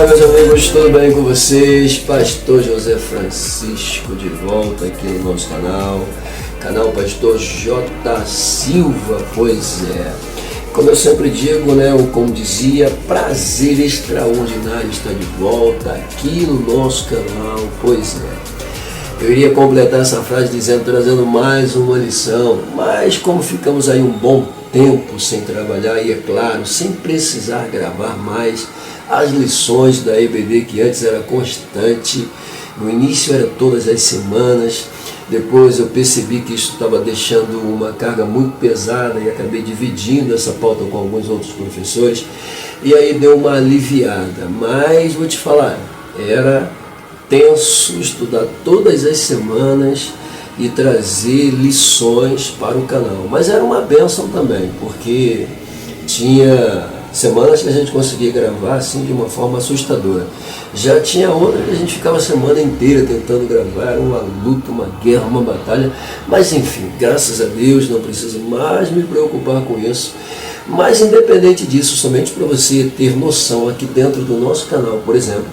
Olá, meus amigos, tudo bem com vocês? Pastor José Francisco de volta aqui no nosso canal Pastor J. Silva. Pois é, como eu sempre digo, ou como dizia, prazer extraordinário estar de volta aqui no nosso canal. Pois é, eu iria completar essa frase trazendo mais uma lição, mas como ficamos aí um bom tempo sem trabalhar e, é claro, sem precisar gravar mais as lições da EBD, que antes era constante, no início era todas as semanas, depois eu percebi que isso estava deixando uma carga muito pesada e acabei dividindo essa pauta com alguns outros professores, e aí deu uma aliviada, mas vou te falar, era tenso estudar todas as semanas e trazer lições para o canal, mas era uma bênção também, porque tinha semanas que a gente conseguia gravar assim de uma forma assustadora, já tinha outra que a gente ficava a semana inteira tentando gravar, era uma luta, uma guerra, uma batalha, mas enfim, graças a Deus não preciso mais me preocupar com isso. Mas independente disso, somente para você ter noção, aqui dentro do nosso canal, por exemplo,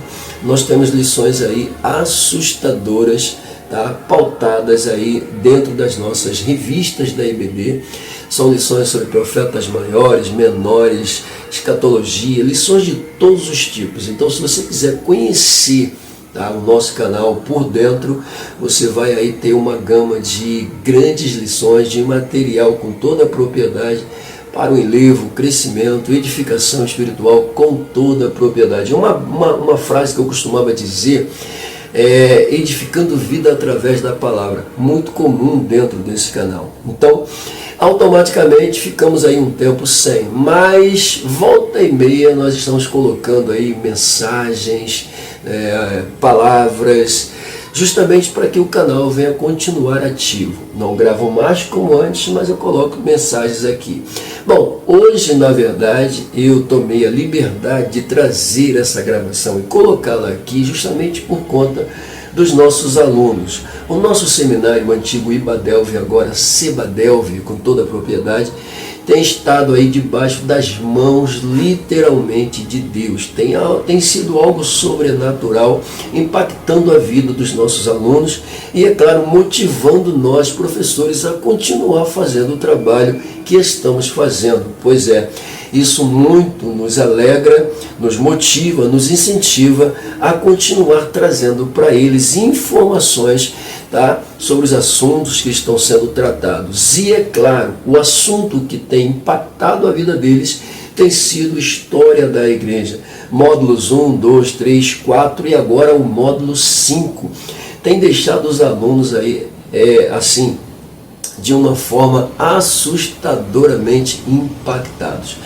nós temos lições aí assustadoras, tá? Pautadas aí dentro das nossas revistas da EBD. São lições sobre profetas maiores, menores, escatologia, lições de todos os tipos. Então, se você quiser conhecer, tá, o nosso canal por dentro, você vai aí ter uma gama de grandes lições, de material com toda a propriedade para o enlevo, crescimento, edificação espiritual com toda a propriedade. Uma frase que eu costumava dizer é edificando vida através da palavra, muito comum dentro desse canal. Então, automaticamente ficamos aí um tempo sem, mas volta e meia nós estamos colocando aí mensagens, palavras, justamente para que o canal venha continuar ativo. Não gravo mais como antes, mas eu coloco mensagens aqui. Bom, hoje na verdade eu tomei a liberdade de trazer essa gravação e colocá-la aqui justamente por conta dos nossos alunos. O nosso seminário, o antigo Ibadelve, agora Sebadelve, com toda a propriedade, tem estado aí debaixo das mãos, literalmente, de Deus. Tem sido algo sobrenatural, impactando a vida dos nossos alunos e, é claro, motivando nós, professores, a continuar fazendo o trabalho que estamos fazendo. Pois é, isso muito nos alegra, nos motiva, nos incentiva a continuar trazendo para eles informações, tá, sobre os assuntos que estão sendo tratados. E, é claro, o assunto que tem impactado a vida deles tem sido história da igreja. Módulos 1, 2, 3, 4 e agora o módulo 5. Tem deixado os alunos aí, assim, de uma forma assustadoramente impactados.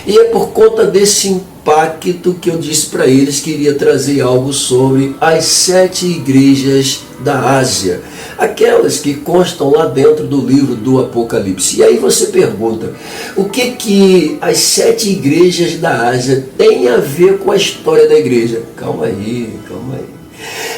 E é por conta desse impacto que eu disse para eles que iria trazer algo sobre as 7 igrejas da Ásia, aquelas que constam lá dentro do livro do Apocalipse. E aí você pergunta, o que as 7 igrejas da Ásia têm a ver com a história da igreja? Calma aí.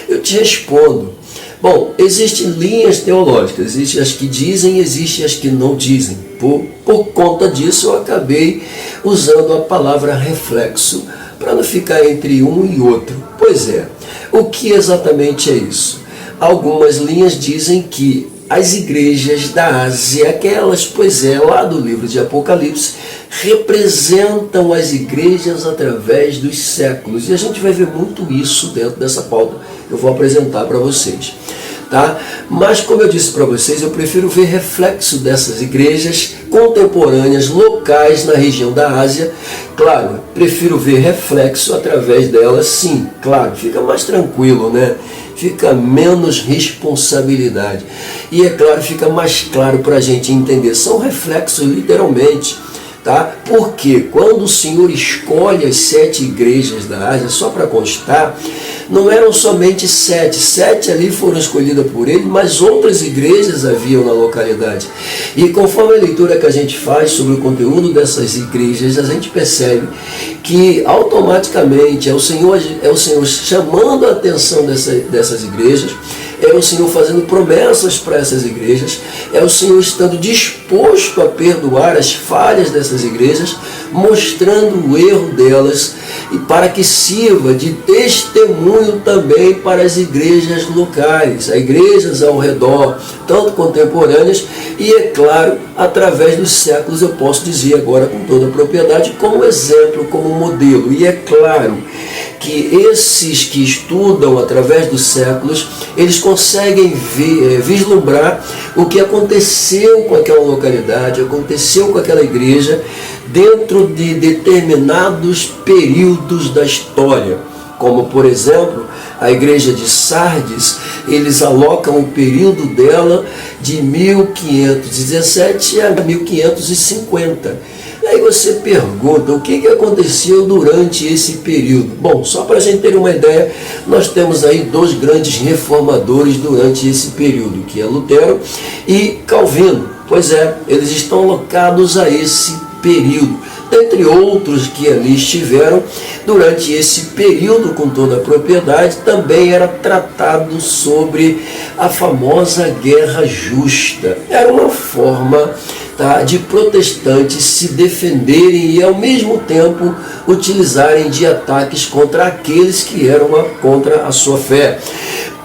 Eu te respondo. Bom, existem linhas teológicas, existem as que dizem, existem as que não dizem. Por conta disso, eu acabei usando a palavra reflexo, para não ficar entre um e outro. Pois é, o que exatamente é isso? Algumas linhas dizem que as igrejas da Ásia, aquelas, lá do livro de Apocalipse, representam as igrejas através dos séculos. E a gente vai ver muito isso dentro dessa pauta que eu vou apresentar para vocês. Tá? Mas, como eu disse para vocês, eu prefiro ver reflexo dessas igrejas contemporâneas, locais na região da Ásia. Claro, prefiro ver reflexo através delas, sim, claro, fica mais tranquilo, né? Fica menos responsabilidade. E, é claro, fica mais claro para a gente entender. São reflexos, literalmente. Tá? Porque quando o Senhor escolhe as 7 igrejas da Ásia, só para constar, não eram somente 7 ali foram escolhidas por ele, mas outras igrejas haviam na localidade. E conforme a leitura que a gente faz sobre o conteúdo dessas igrejas, a gente percebe que automaticamente é o Senhor chamando a atenção dessas igrejas é o Senhor fazendo promessas para essas igrejas, é o Senhor estando disposto a perdoar as falhas dessas igrejas, mostrando o erro delas, e para que sirva de testemunho também para as igrejas locais, as igrejas ao redor, tanto contemporâneas e, é claro, através dos séculos, eu posso dizer agora com toda a propriedade, como exemplo, como modelo. E é claro que esses que estudam através dos séculos, eles conseguem vislumbrar o que aconteceu com aquela localidade, aconteceu com aquela igreja, dentro de determinados períodos da história. Como, por exemplo, a igreja de Sardes, eles alocam o período dela de 1517 a 1550. E aí você pergunta, o que aconteceu durante esse período? Bom, só para a gente ter uma ideia, nós temos aí dois grandes reformadores durante esse período, que é Lutero e Calvino. Pois é, eles estão alocados a esse período, dentre outros que ali estiveram durante esse período com toda a propriedade. Também era tratado sobre a famosa guerra justa. Era uma forma de protestantes se defenderem e ao mesmo tempo utilizarem de ataques contra aqueles que eram contra a sua fé.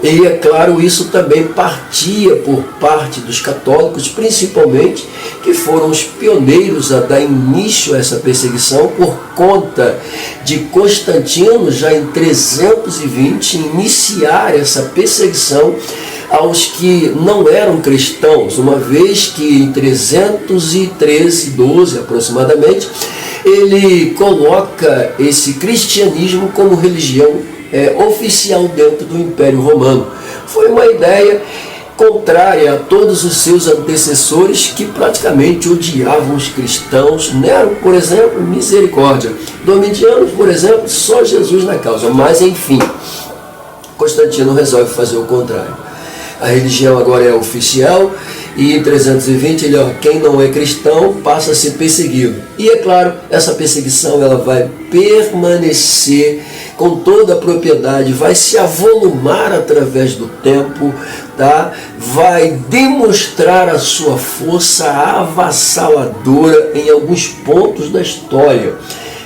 E é claro, isso também partia por parte dos católicos, principalmente, que foram os pioneiros a dar início a essa perseguição, por conta de Constantino, já em 320, iniciar essa perseguição aos que não eram cristãos, uma vez que em 313, 12 aproximadamente, ele coloca esse cristianismo como religião oficial dentro do Império Romano. Foi uma ideia contrária a todos os seus antecessores, que praticamente odiavam os cristãos. Nero, por exemplo, misericórdia. Domitiano, por exemplo, só Jesus na causa. Mas, enfim, Constantino resolve fazer o contrário. A religião agora é oficial e em 320 quem não é cristão passa a ser perseguido. E é claro, essa perseguição ela vai permanecer com toda a propriedade, vai se avolumar através do tempo, vai demonstrar a sua força avassaladora em alguns pontos da história.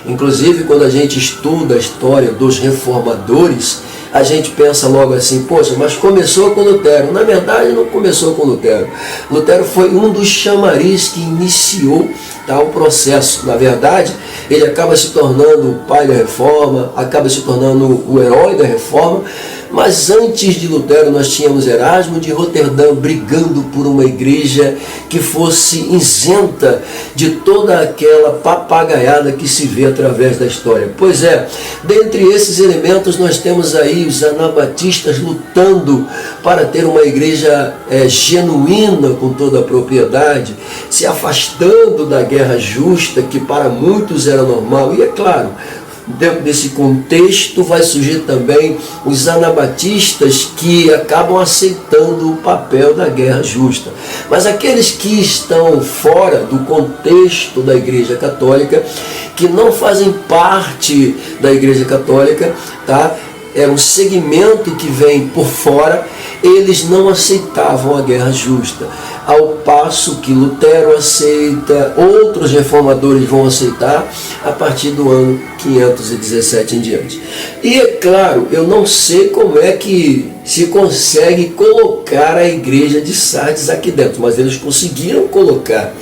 Inclusive, quando a gente estuda a história dos reformadores, a gente pensa logo assim, poxa, mas começou com Lutero. Na verdade, não começou com Lutero. Lutero foi um dos chamarizes que iniciou o processo. Na verdade, ele acaba se tornando o pai da reforma, acaba se tornando o herói da reforma. Mas antes de Lutero, nós tínhamos Erasmo de Roterdã brigando por uma igreja que fosse isenta de toda aquela papagaiada que se vê através da história. Pois é, dentre esses elementos nós temos aí os anabatistas lutando para ter uma igreja genuína com toda a propriedade, se afastando da guerra justa, que para muitos era normal. E é claro, dentro desse contexto vai surgir também os anabatistas, que acabam aceitando o papel da guerra justa. Mas aqueles que estão fora do contexto da Igreja Católica, que não fazem parte da Igreja Católica, é um segmento que vem por fora, eles não aceitavam a guerra justa. Ao passo que Lutero aceita, outros reformadores vão aceitar a partir do ano 517 em diante. E é claro, eu não sei como é que se consegue colocar a igreja de Sardes aqui dentro, mas eles conseguiram colocar.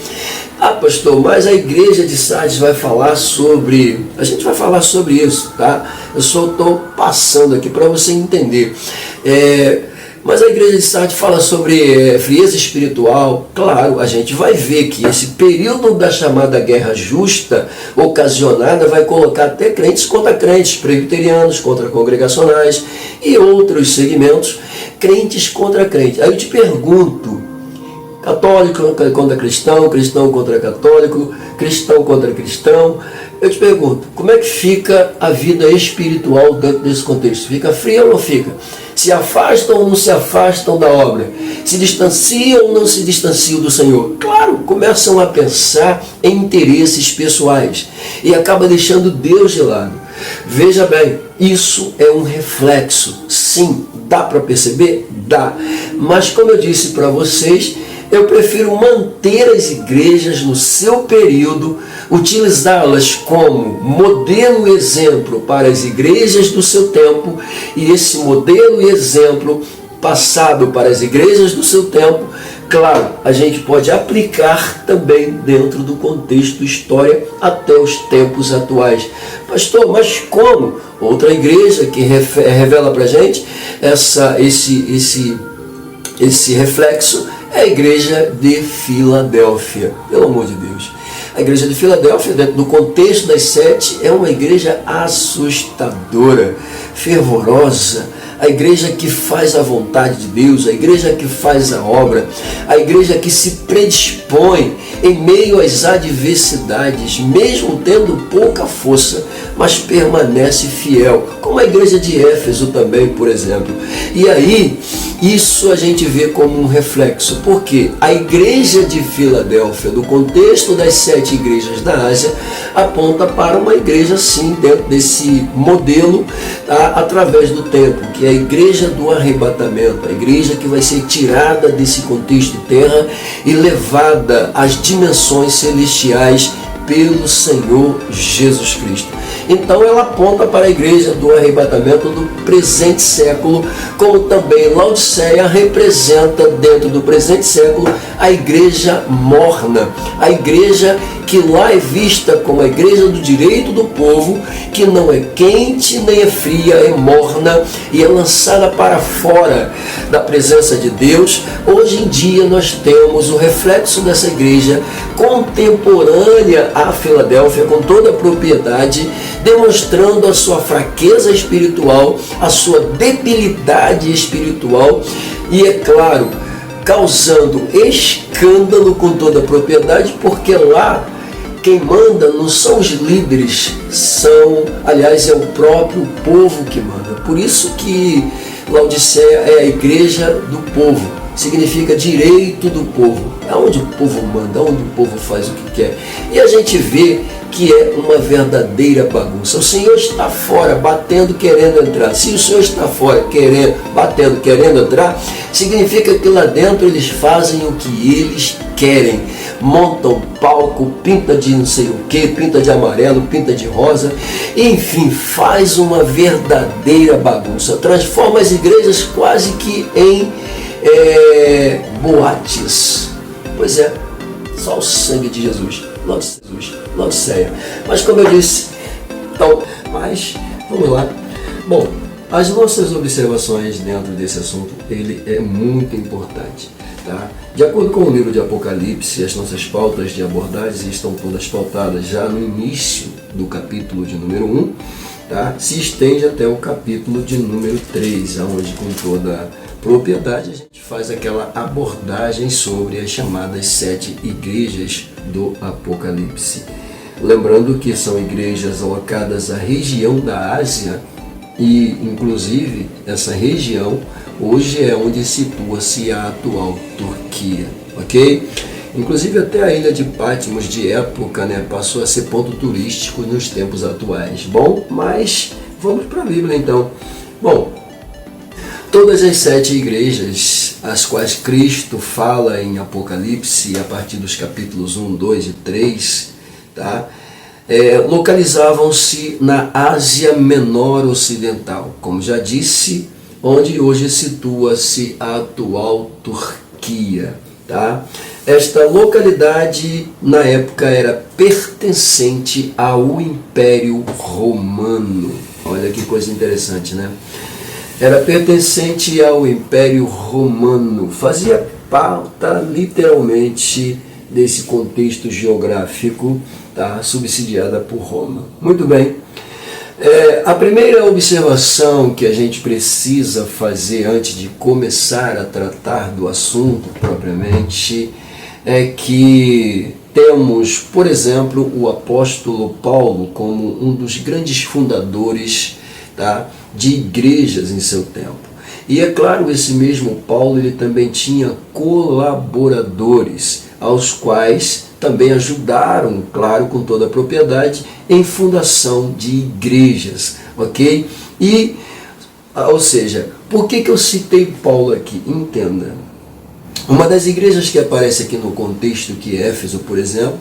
Ah, pastor, mas a igreja de Sardes vai falar sobre... A gente vai falar sobre isso, Eu só estou passando aqui para você entender. Mas a igreja de Sardes fala sobre frieza espiritual. Claro, a gente vai ver que esse período da chamada guerra justa, ocasionada, vai colocar até crentes contra crentes, presbiterianos contra congregacionais e outros segmentos, crentes contra crentes. Aí eu te pergunto, católico contra cristão, cristão contra católico, cristão contra cristão. Eu te pergunto, como é que fica a vida espiritual dentro desse contexto? Fica fria ou não fica? Se afastam ou não se afastam da obra? Se distanciam ou não se distanciam do Senhor? Claro, começam a pensar em interesses pessoais e acaba deixando Deus de lado. Veja bem, isso é um reflexo Sim, dá para perceber? Dá. Mas como eu disse para vocês, eu prefiro manter as igrejas no seu período, utilizá-las como modelo e exemplo para as igrejas do seu tempo, e esse modelo e exemplo passado para as igrejas do seu tempo, claro, a gente pode aplicar também dentro do contexto história até os tempos atuais. Pastor, mas como? Outra igreja que revela para a gente esse reflexo é a igreja de Filadélfia, pelo amor de Deus. A igreja de Filadélfia, dentro do contexto das 7, é uma igreja assustadora, fervorosa, a igreja que faz a vontade de Deus, a igreja que faz a obra, a igreja que se predispõe em meio às adversidades, mesmo tendo pouca força, mas permanece fiel, como a igreja de Éfeso também, por exemplo. E aí, isso a gente vê como um reflexo, porque a igreja de Filadélfia, do contexto das 7 igrejas da Ásia, aponta para uma igreja sim, dentro desse modelo, através do tempo, que é a igreja do arrebatamento, a igreja que vai ser tirada desse contexto de terra e levada às dimensões celestiais pelo Senhor Jesus Cristo. Então ela aponta para a igreja do arrebatamento do presente século, como também Laodiceia representa dentro do presente século a igreja morna, a igreja que lá é vista como a igreja do direito do povo, que não é quente nem é fria, é morna e é lançada para fora da presença de Deus. Hoje em dia nós temos o reflexo dessa igreja contemporânea à Filadélfia, com toda a propriedade, demonstrando a sua fraqueza espiritual, a sua debilidade espiritual e, é claro, causando escândalo com toda a propriedade, porque lá quem manda não são os líderes, aliás, é o próprio povo que manda. Por isso que Laodiceia é a igreja do povo, significa direito do povo, é onde o povo manda, onde o povo faz o que quer. E a gente vê que é uma verdadeira bagunça. O Senhor está fora, batendo, querendo entrar. Se o Senhor está fora, batendo, querendo entrar, significa que lá dentro eles fazem o que eles querem. Montam palco, pinta de não sei o que, pinta de amarelo, pinta de rosa, enfim, faz uma verdadeira bagunça. Transforma as igrejas quase que em boates. Pois é, só o sangue de Jesus. Laodiceia. Mas como eu disse, então, vamos lá. Bom, as nossas observações dentro desse assunto, ele é muito importante. Tá? De acordo com o livro de Apocalipse, as nossas pautas de abordagem estão todas pautadas já no início do capítulo de número 1, tá? Se estende até o capítulo de número 3, onde com toda propriedade a gente faz aquela abordagem sobre as chamadas 7 igrejas do Apocalipse. Lembrando que são igrejas alocadas à região da Ásia e, inclusive, essa região hoje é onde situa-se a atual Turquia, ok? Inclusive até a ilha de Patmos de época, passou a ser ponto turístico nos tempos atuais. Bom, mas vamos para a Bíblia então. Bom, todas as 7 igrejas, as quais Cristo fala em Apocalipse, a partir dos capítulos 1, 2 e 3, tá? Localizavam-se na Ásia Menor Ocidental, como já disse, onde hoje situa-se a atual Turquia. Tá? Esta localidade, na época, era pertencente ao Império Romano. Olha que coisa interessante, né? Era pertencente ao Império Romano. Fazia parte, literalmente, desse contexto geográfico, tá? Subsidiada por Roma. Muito bem. A primeira observação que a gente precisa fazer antes de começar a tratar do assunto propriamente é que temos, por exemplo, o apóstolo Paulo como um dos grandes fundadores, tá, de igrejas em seu tempo. E é claro, esse mesmo Paulo ele também tinha colaboradores, aos quais também ajudaram, claro, com toda a propriedade, em fundação de igrejas, ok? Ou seja, Por que eu citei Paulo aqui? Entenda. Uma das igrejas que aparece aqui no contexto, que é Éfeso, por exemplo,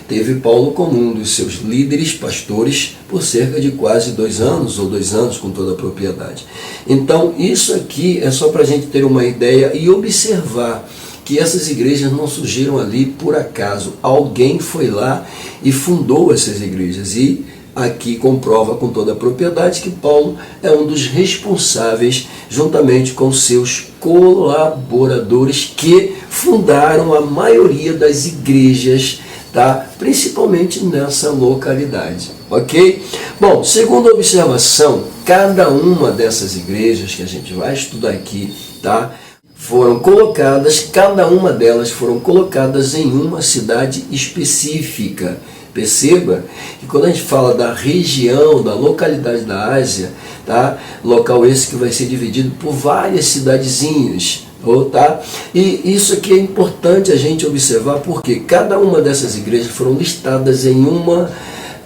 teve Paulo como um dos seus líderes, pastores, por cerca de quase 2 anos, ou 2 anos com toda a propriedade. Então, isso aqui é só para a gente ter uma ideia e observar que essas igrejas não surgiram ali por acaso. Alguém foi lá e fundou essas igrejas, e aqui comprova com toda a propriedade que Paulo é um dos responsáveis, juntamente com seus colaboradores, que fundaram a maioria das igrejas, tá? Principalmente nessa localidade, ok? Bom, segunda observação, cada uma dessas igrejas que a gente vai estudar aqui, tá? Foram colocadas, cada uma delas foram colocadas em uma cidade específica. Perceba que quando a gente fala da região, da localidade da Ásia, tá? Local esse que vai ser dividido por várias cidadezinhas, tá? E isso aqui é importante a gente observar, porque cada uma dessas igrejas foram listadas em uma,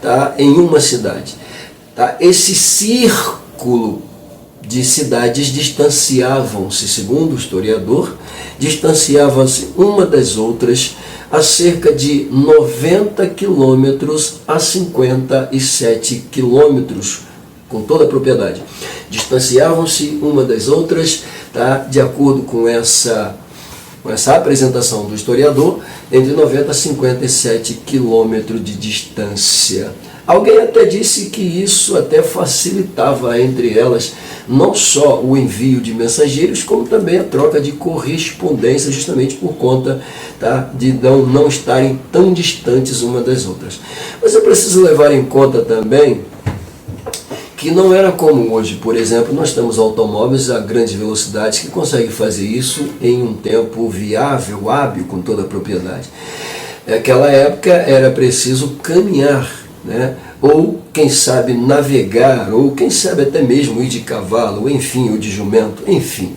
tá? Em uma cidade. Tá? Esse círculo de cidades distanciavam-se, segundo o historiador, distanciavam-se uma das outras a cerca de 90 quilômetros a 57 quilômetros, com toda a propriedade. Distanciavam-se uma das outras, tá? De acordo com essa apresentação do historiador, entre 90 a 57 quilômetros de distância. Alguém até disse que isso até facilitava entre elas não só o envio de mensageiros, como também a troca de correspondência, justamente por conta, tá, de não estarem tão distantes uma das outras. Mas eu preciso levar em conta também que não era como hoje. Por exemplo, nós temos automóveis a grandes velocidades que conseguem fazer isso em um tempo viável, hábil, com toda a propriedade. Naquela época era preciso caminhar, né? Ou quem sabe navegar, ou quem sabe até mesmo ir de cavalo, ou enfim, ou de jumento, enfim.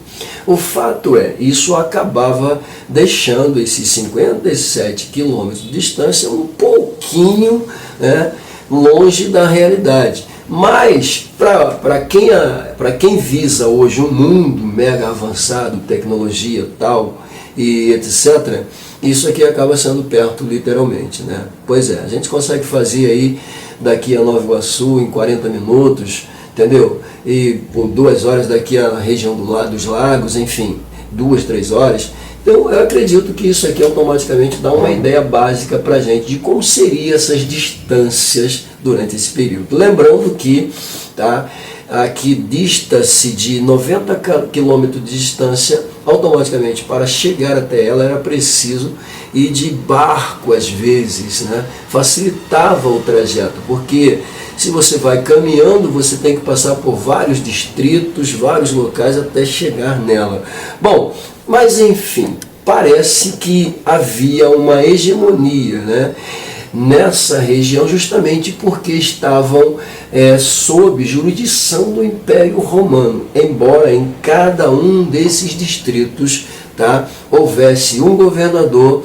O fato é, isso acabava deixando esses 57 quilômetros de distância um pouquinho, né, longe da realidade. Mas, para quem visa hoje um mundo mega avançado, tecnologia tal, e etc., isso aqui acaba sendo perto, literalmente, né? Pois é, a gente consegue fazer aí daqui a Nova Iguaçu em 40 minutos, entendeu? E por 2 horas daqui à região dos lagos, enfim, 2, 3 horas. Então eu acredito que isso aqui automaticamente dá uma ideia básica para a gente de como seriam essas distâncias durante esse período. Lembrando que, tá, aqui dista-se de 90 quilômetros de distância, automaticamente para chegar até ela era preciso ir de barco às vezes, né? Facilitava o trajeto, porque se você vai caminhando, você tem que passar por vários distritos, vários locais até chegar nela. Bom, mas enfim, parece que havia uma hegemonia, né, nessa região, justamente porque estavam sob jurisdição do Império Romano, embora em cada um desses distritos, tá, houvesse um governador.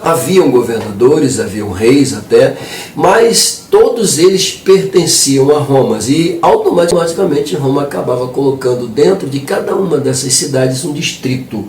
Haviam governadores, haviam reis até, mas todos eles pertenciam a Roma, e automaticamente Roma acabava colocando dentro de cada uma dessas cidades um distrito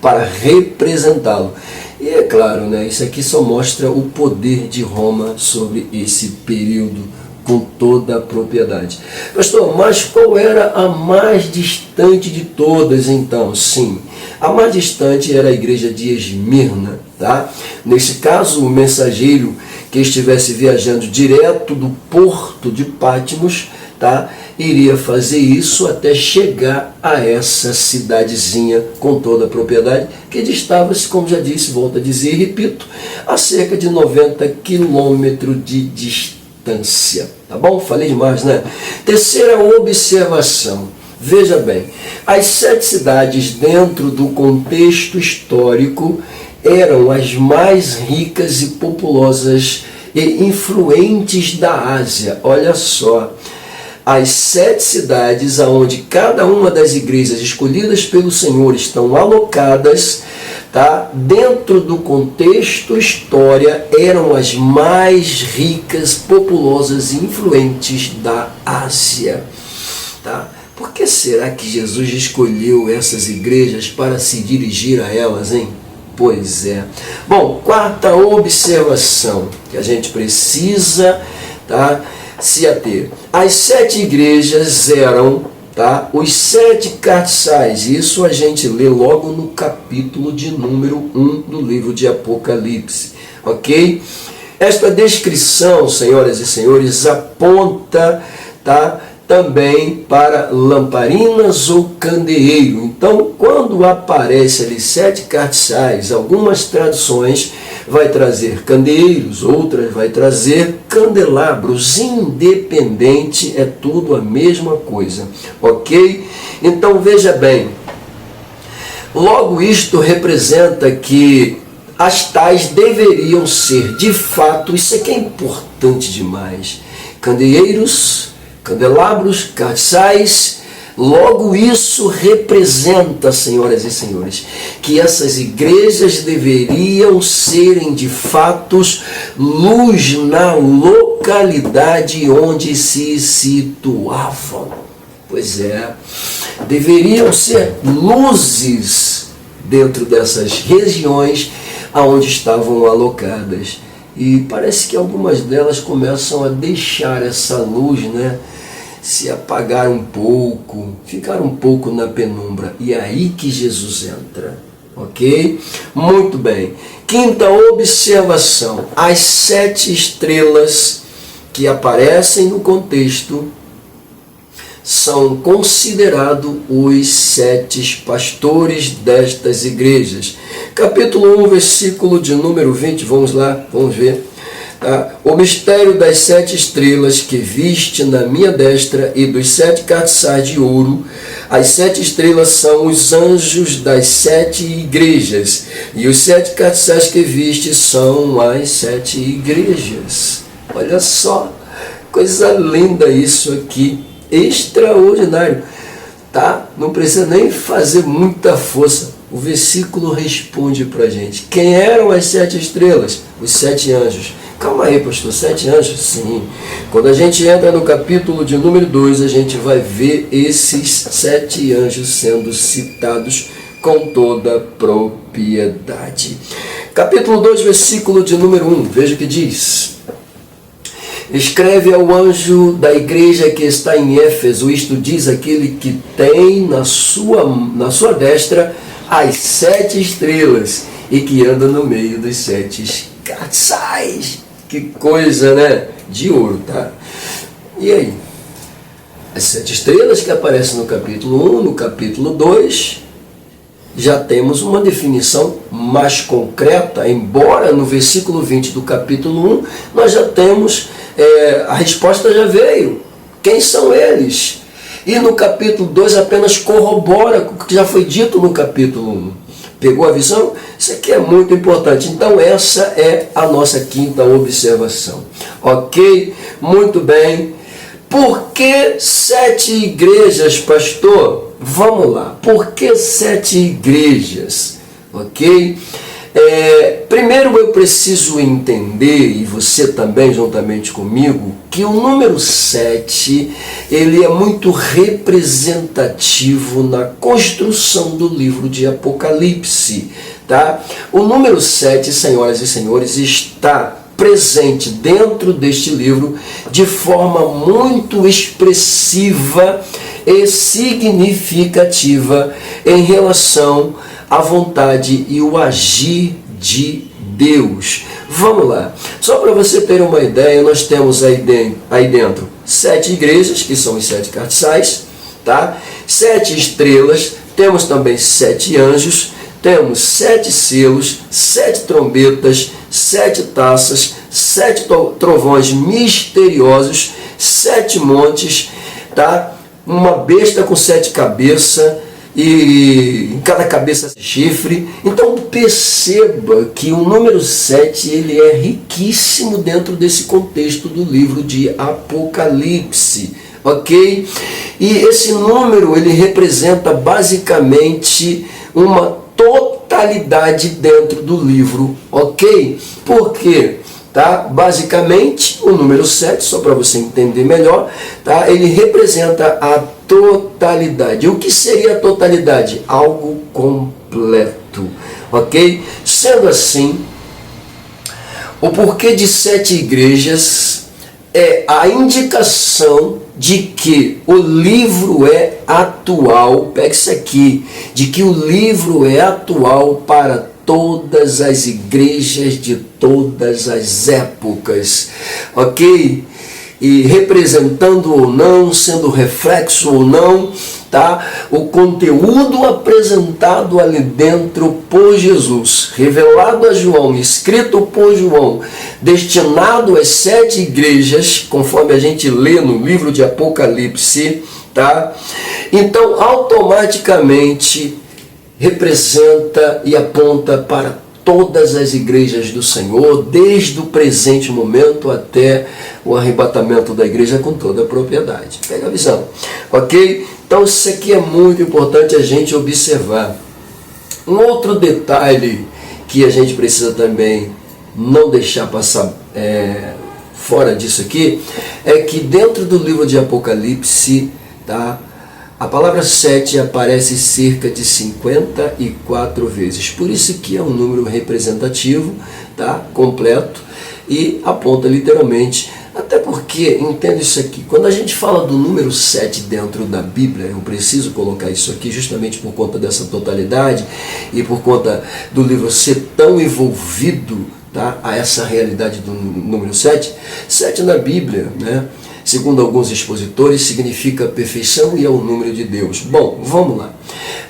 para representá-lo. E é claro, né, isso aqui só mostra o poder de Roma sobre esse período com toda a propriedade. Pastor, mas qual era a mais distante de todas então? Sim, a mais distante era a igreja de Esmirna, tá? Nesse caso, o mensageiro que estivesse viajando direto do porto de Patmos, tá, iria fazer isso até chegar a essa cidadezinha com toda a propriedade, que distava-se, como já disse, volto a dizer e repito, a cerca de 90 quilômetros de distância. Tá bom? Falei demais, né? Terceira observação. Veja bem, as 7 cidades dentro do contexto histórico eram as mais ricas e populosas e influentes da Ásia. Olha só, as 7 cidades aonde cada uma das igrejas escolhidas pelo Senhor estão alocadas, tá, dentro do contexto história, eram as mais ricas, populosas e influentes da Ásia. Tá? Por que será que Jesus escolheu essas igrejas para se dirigir a elas, hein? Pois é. Bom, quarta observação que a gente precisa, tá, se ater. As 7 igrejas eram, tá, os 7 cardeais. Isso a gente lê logo no capítulo de número 1 do livro de Apocalipse. Ok? Esta descrição, senhoras e senhores, aponta, tá, também para lamparinas ou candeeiro. Então, quando aparece ali 7 cardeais, algumas traduções vai trazer candeeiros, outras vai trazer candelabros, independente, é tudo a mesma coisa, ok? Então, veja bem, logo isto representa que as tais deveriam ser, de fato, isso aqui é importante demais, candeeiros, candelabros, cardeais. Logo isso representa, senhoras e senhores, que essas igrejas deveriam serem de fato luz na localidade onde se situavam. Pois é, deveriam ser luzes dentro dessas regiões aonde estavam alocadas. E parece que algumas delas começam a deixar essa luz, né, se apagar um pouco, ficar um pouco na penumbra. E é aí que Jesus entra, ok? Muito bem. Quinta observação. As 7 estrelas que aparecem no contexto são considerados os 7 pastores destas igrejas. Capítulo 1, versículo de número 20, vamos lá, vamos ver. O mistério das 7 estrelas que viste na minha destra e dos 7 cardeais de ouro. As 7 estrelas são os anjos das 7 igrejas, e os 7 cardeais que viste são as 7 igrejas. Olha só, coisa linda isso aqui, extraordinário, tá? Não precisa nem fazer muita força. O versículo responde para a gente. Quem eram as 7 estrelas? Os 7 anjos. Calma aí, pastor, 7 anjos? Sim. Quando a gente entra no capítulo de número 2, a gente vai ver esses 7 anjos sendo citados com toda propriedade. Capítulo 2, versículo de número 1, veja o que diz. Escreve ao anjo da igreja que está em Éfeso, isto diz aquele que tem na sua destra as 7 estrelas e que anda no meio dos 7 cardeais. Que coisa, né? De ouro, tá? E aí? As 7 estrelas que aparecem no capítulo 1, no capítulo 2, já temos uma definição mais concreta, embora no versículo 20 do capítulo 1, nós já temos, a resposta já veio. Quem são eles? E no capítulo 2 apenas corrobora com o que já foi dito no capítulo 1. Pegou a visão? Isso aqui é muito importante. Então essa é a nossa quinta observação. Ok? Muito bem. Por que 7 igrejas, pastor? Vamos lá. Por que 7 igrejas? Ok? Primeiro eu preciso entender, e você também juntamente comigo, que o número 7, ele é muito representativo na construção do livro de Apocalipse, tá? O número 7, senhoras e senhores, está presente dentro deste livro de forma muito expressiva e significativa em relação à vontade e o agir de Deus. Vamos lá. Só para você ter uma ideia, nós temos aí dentro 7 igrejas, que são os 7 cardeais, tá? 7 estrelas, temos também 7 anjos, temos 7 selos, 7 trombetas, 7 taças, 7 trovões misteriosos, 7 montes, tá? Uma besta com 7 cabeças, e em cada cabeça chifre. Então perceba que o número 7 ele é riquíssimo dentro desse contexto do livro de Apocalipse, ok? E esse número ele representa basicamente uma totalidade dentro do livro, ok? Por quê? Tá? Basicamente, o número 7, só para você entender melhor, tá? Ele representa a totalidade. O que seria a totalidade? Algo completo, ok? Sendo assim, o porquê de 7 igrejas é a indicação de que o livro é atual, pega isso aqui, de que o livro é atual para todas as igrejas de todas as épocas, ok? E representando ou não, sendo reflexo ou não, tá? O conteúdo apresentado ali dentro por Jesus, revelado a João, escrito por João, destinado às 7 igrejas, conforme a gente lê no livro de Apocalipse, tá? Então, automaticamente representa e aponta para todas as igrejas do Senhor, desde o presente momento até o arrebatamento da igreja com toda a propriedade. Pega a visão, ok? Então isso aqui é muito importante a gente observar. Um outro detalhe que a gente precisa também não deixar passar fora disso aqui, é que dentro do livro de Apocalipse, tá? A palavra 7 aparece cerca de 54 vezes. Por isso que é um número representativo, tá? Completo, e aponta literalmente. Até porque, entenda isso aqui, quando a gente fala do número 7 dentro da Bíblia, eu preciso colocar isso aqui justamente por conta dessa totalidade e por conta do livro ser tão envolvido, tá, a essa realidade do número 7. 7 na Bíblia, né? Segundo alguns expositores, significa perfeição e é o número de Deus. Bom, vamos lá.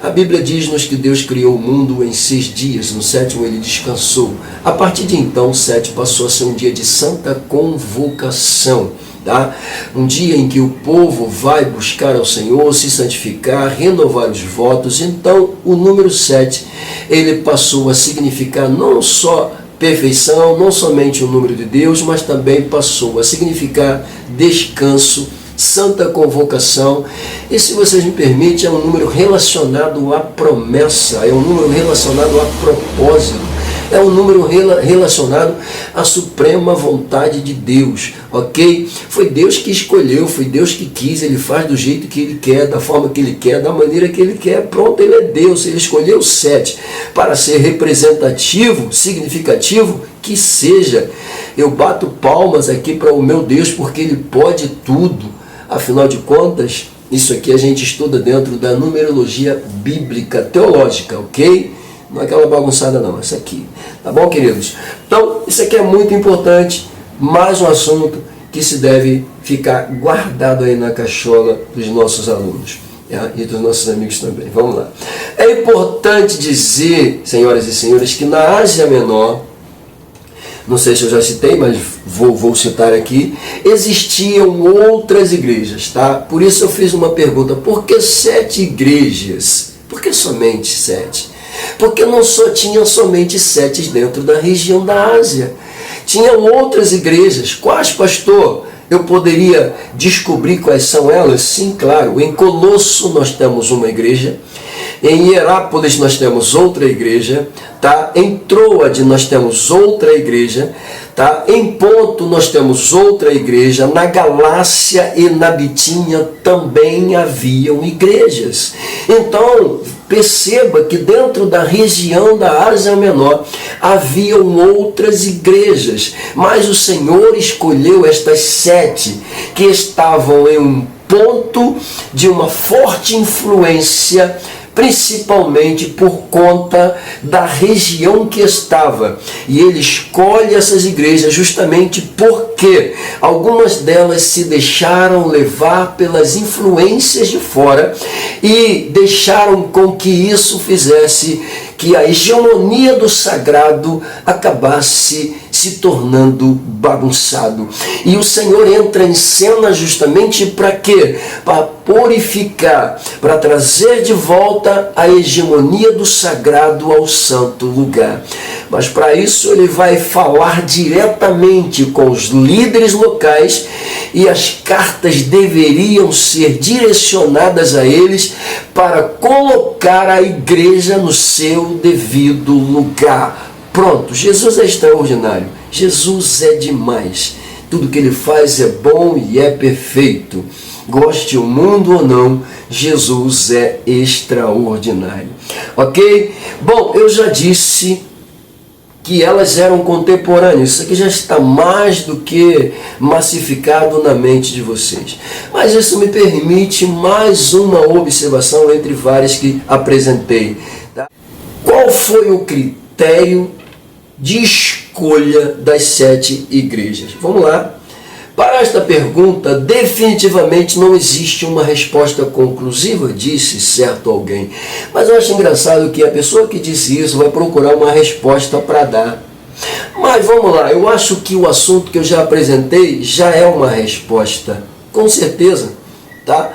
A Bíblia diz-nos que Deus criou o mundo em 6 dias, no 7º ele descansou. A partir de então, o 7 passou a ser um dia de santa convocação. Tá? Um dia em que o povo vai buscar ao Senhor, se santificar, renovar os votos. Então, o número 7, ele passou a significar não só perfeição, não somente o número de Deus, mas também passou a significar descanso, santa convocação. E se vocês me permitem, é um número relacionado à promessa, é um número relacionado a propósito, é um número relacionado à suprema vontade de Deus, ok? Foi Deus que escolheu, foi Deus que quis, Ele faz do jeito que Ele quer, da forma que Ele quer, da maneira que Ele quer, pronto, Ele é Deus, Ele escolheu 7 para ser representativo, significativo, que seja. Eu bato palmas aqui para o meu Deus, porque Ele pode tudo, afinal de contas, isso aqui a gente estuda dentro da numerologia bíblica, teológica, ok? Não é aquela bagunçada não, essa aqui. Tá bom, queridos? Então, isso aqui é muito importante. Mais um assunto que se deve ficar guardado aí na cachola dos nossos alunos, e dos nossos amigos também. Vamos lá. É importante dizer, senhoras e senhores, que na Ásia Menor, não sei se eu já citei, mas vou citar aqui, existiam outras igrejas, tá? Por isso eu fiz uma pergunta, por que 7 igrejas? Por que somente 7? Porque não só tinha somente 7 dentro da região da Ásia. Tinham outras igrejas. Quais, pastor? Eu poderia descobrir quais são elas? Sim, claro. Em Colosso nós temos uma igreja. Em Hierápolis nós temos outra igreja. Tá? Em Troade nós temos outra igreja. Tá? Em Ponto nós temos outra igreja. Na Galácia e na Bitínia também haviam igrejas. Então, perceba que dentro da região da Ásia Menor haviam outras igrejas, mas o Senhor escolheu estas 7 que estavam em um ponto de uma forte influência, principalmente por conta da região que estava. E ele escolhe essas igrejas justamente porque algumas delas se deixaram levar pelas influências de fora e deixaram com que isso fizesse que a hegemonia do sagrado acabasse se tornando bagunçado. E o Senhor entra em cena justamente para quê? Para purificar, para trazer de volta a hegemonia do sagrado ao santo lugar. Mas para isso ele vai falar diretamente com os líderes locais e as cartas deveriam ser direcionadas a eles para colocar a igreja no seu devido lugar. Pronto, Jesus é extraordinário, Jesus é demais. tudo que ele faz é bom e é perfeito. Goste o mundo ou não, Jesus é extraordinário. Ok? Bom, eu já disse que elas eram contemporâneas. Isso aqui já está mais do que massificado na mente de vocês. Mas isso me permite mais uma observação entre várias que apresentei. Tá? Qual foi o critério de escolha das 7 igrejas? Vamos lá. Para esta pergunta, definitivamente não existe uma resposta conclusiva, disse certo alguém. Mas eu acho engraçado que a pessoa que disse isso vai procurar uma resposta para dar. Mas vamos lá, eu acho que o assunto que eu já apresentei já é uma resposta, com certeza, tá?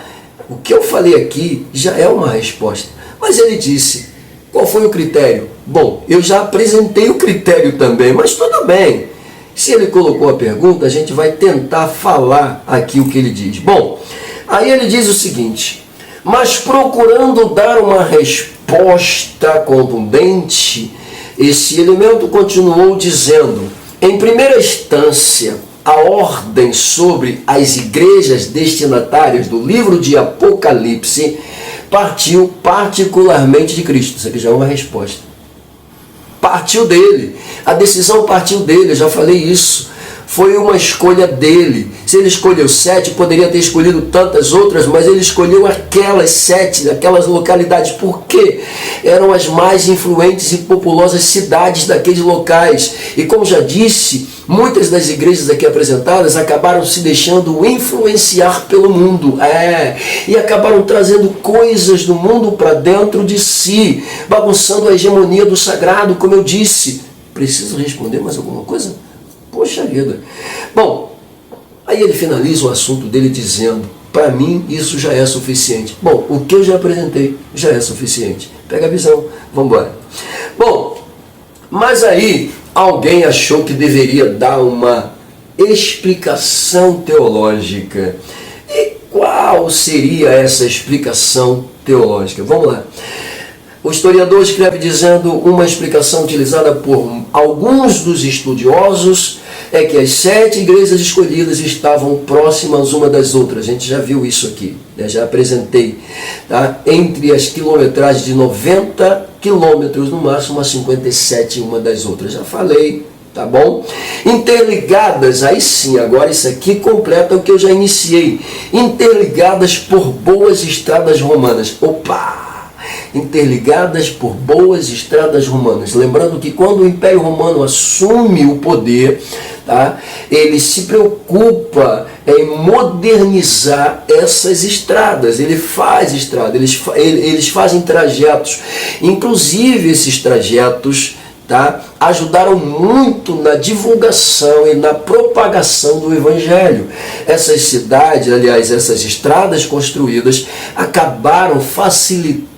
O que eu falei aqui já é uma resposta. Mas ele disse, qual foi o critério? Bom, eu já apresentei o critério também, mas tudo bem. Se ele colocou a pergunta, a gente vai tentar falar aqui o que ele diz. Bom, aí ele diz o seguinte, mas procurando dar uma resposta contundente, esse elemento continuou dizendo, em primeira instância, a ordem sobre as igrejas destinatárias do livro de Apocalipse partiu particularmente de Cristo. Isso aqui já é uma resposta. Partiu dele, a decisão partiu dele, eu já falei isso, foi uma escolha dele. Se ele escolheu 7, poderia ter escolhido tantas outras, mas ele escolheu aquelas 7, aquelas localidades, porque eram as mais influentes e populosas cidades daqueles locais. E como já disse, muitas das igrejas aqui apresentadas acabaram se deixando influenciar pelo mundo, e acabaram trazendo coisas do mundo para dentro de si, bagunçando a hegemonia do sagrado, como eu disse. Preciso responder mais alguma coisa? Poxa vida. Bom, aí ele finaliza o assunto dele dizendo, para mim isso já é suficiente. Bom, o que eu já apresentei já é suficiente. Pega a visão, vamos embora. Bom, mas aí alguém achou que deveria dar uma explicação teológica. E qual seria essa explicação teológica? Vamos lá. O historiador escreve dizendo uma explicação utilizada por alguns dos estudiosos é que as 7 igrejas escolhidas estavam próximas uma das outras. A gente já viu isso aqui, já apresentei. Tá? Entre as quilometragens de 90 quilômetros no máximo a 57 uma das outras. Já falei, tá bom? Interligadas, aí sim, agora isso aqui completa o que eu já iniciei. Interligadas por boas estradas romanas. Opa! Interligadas por boas estradas romanas. Lembrando que quando o Império Romano assume o poder, tá, ele se preocupa em modernizar essas estradas. Ele faz estrada, eles fazem trajetos. Inclusive esses trajetos, tá, ajudaram muito na divulgação e na propagação do Evangelho. Essas cidades, aliás, essas estradas construídas acabaram facilitando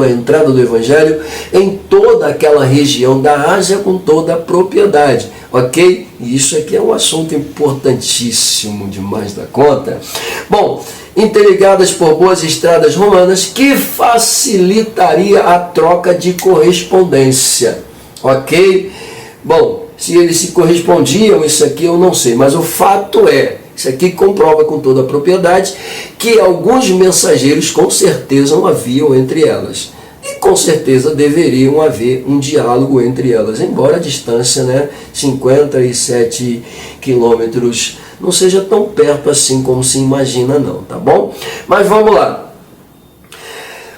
a entrada do Evangelho em toda aquela região da Ásia com toda a propriedade, ok? E isso aqui é um assunto importantíssimo demais da conta. Bom, interligadas por boas estradas romanas que facilitaria a troca de correspondência, ok? Bom, se eles se correspondiam, isso aqui eu não sei, mas o fato é, isso aqui comprova com toda a propriedade que alguns mensageiros com certeza haviam entre elas. E com certeza deveriam haver um diálogo entre elas, embora a distância, né, 57 quilômetros, não seja tão perto assim como se imagina não, tá bom? Mas vamos lá.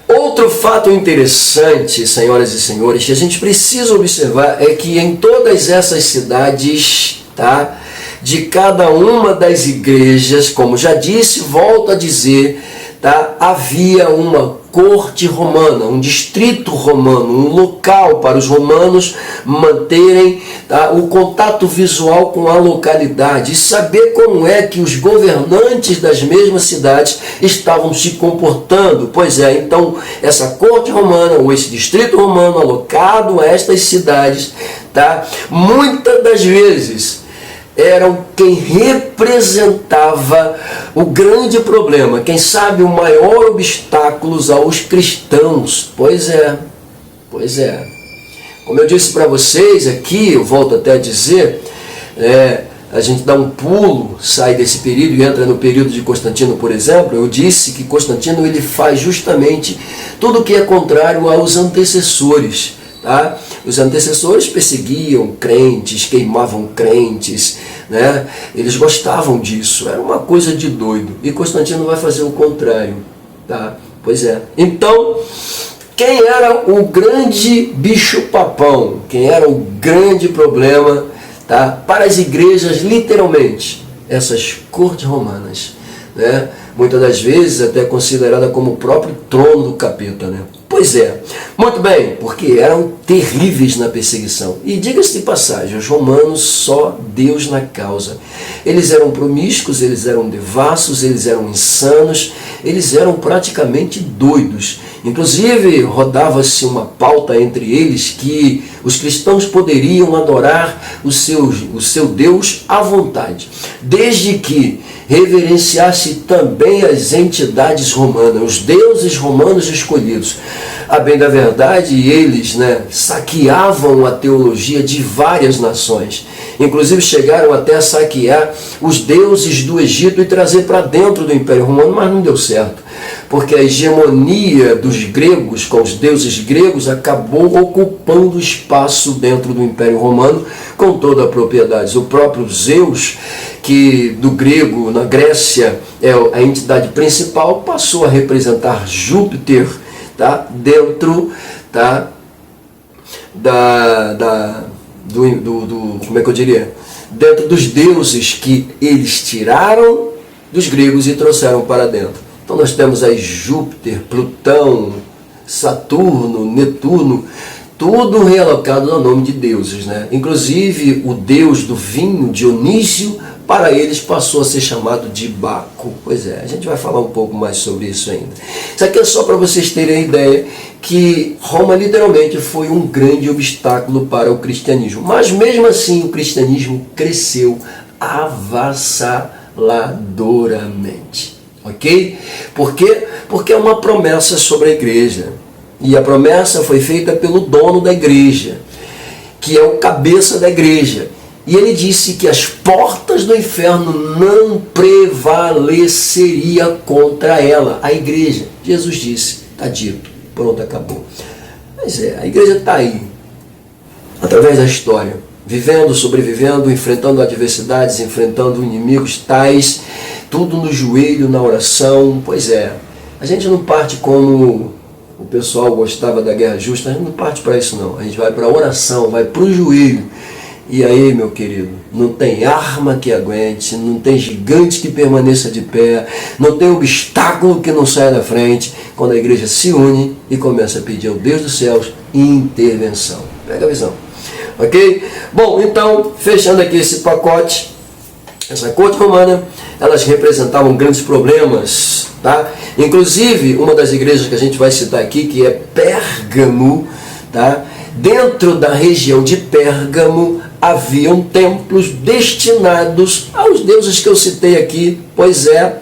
Outro fato interessante, senhoras e senhores, que a gente precisa observar é que em todas essas cidades, tá, de cada uma das igrejas, como já disse, volto a dizer, tá, havia uma corte romana, um distrito romano, um local para os romanos manterem, tá, o contato visual com a localidade e saber como é que os governantes das mesmas cidades estavam se comportando. Pois é, então essa corte romana ou esse distrito romano alocado a estas cidades, tá, muitas das vezes eram quem representava o grande problema, quem sabe o maior obstáculo aos cristãos. Pois é. Como eu disse para vocês aqui, eu volto até a dizer, a gente dá um pulo, sai desse período e entra no período de Constantino, por exemplo, eu disse que Constantino ele faz justamente tudo o que é contrário aos antecessores. Tá? Os antecessores perseguiam crentes, queimavam crentes, né? Eles gostavam disso, era uma coisa de doido. E Constantino vai fazer o contrário. Tá? Pois é. Então, quem era o grande bicho-papão? Quem era o grande problema, tá? Para as igrejas, literalmente? Essas cortes romanas, né? Muitas das vezes até considerada como o próprio trono do capeta, né? Pois é, muito bem, porque eram terríveis na perseguição. E diga-se de passagem, os romanos só Deus na causa. Eles eram promíscuos, eles eram devassos, eles eram insanos, eles eram praticamente doidos. Inclusive, rodava-se uma pauta entre eles que os cristãos poderiam adorar o seu Deus à vontade, desde que reverenciasse também as entidades romanas, os deuses romanos escolhidos. A bem da verdade, eles, saqueavam a teologia de várias nações. Inclusive chegaram até a saquear os deuses do Egito e trazer para dentro do Império Romano, mas não deu certo. Porque a hegemonia dos gregos com os deuses gregos acabou ocupando espaço dentro do Império Romano com toda a propriedade. O próprio Zeus, que do grego, na Grécia, é a entidade principal, passou a representar Júpiter, tá? Dentro, tá? Como é que eu diria? Dentro dos deuses que eles tiraram dos gregos e trouxeram para dentro. Então nós temos aí Júpiter, Plutão, Saturno, Netuno, tudo realocado no nome de deuses, né? Inclusive o deus do vinho, Dionísio, para eles passou a ser chamado de Baco. Pois é, a gente vai falar um pouco mais sobre isso ainda. Isso aqui é só para vocês terem a ideia que Roma literalmente foi um grande obstáculo para o cristianismo. Mas mesmo assim o cristianismo cresceu avassaladoramente. Ok? Por quê? Porque é uma promessa sobre a igreja. E a promessa foi feita pelo dono da igreja, que é o cabeça da igreja. E ele disse que as portas do inferno não prevaleceria contra ela, a igreja. Jesus disse, está dito, pronto, acabou. Mas a igreja está aí, através da história, vivendo, sobrevivendo, enfrentando adversidades, enfrentando inimigos tais, tudo no joelho, na oração. Pois é, a gente não parte como o pessoal gostava da guerra justa, a gente não parte para isso não, a gente vai para a oração, vai para o joelho. E aí, meu querido, não tem arma que aguente, não tem gigante que permaneça de pé, não tem obstáculo que não saia da frente, quando a igreja se une e começa a pedir ao Deus dos céus intervenção. Pega a visão. Ok? Bom, então, fechando aqui esse pacote, essa corte romana, elas representavam grandes problemas, tá? Inclusive, uma das igrejas que a gente vai citar aqui, que é Pérgamo, tá? Dentro da região de Pérgamo haviam templos destinados aos deuses que eu citei aqui, pois é,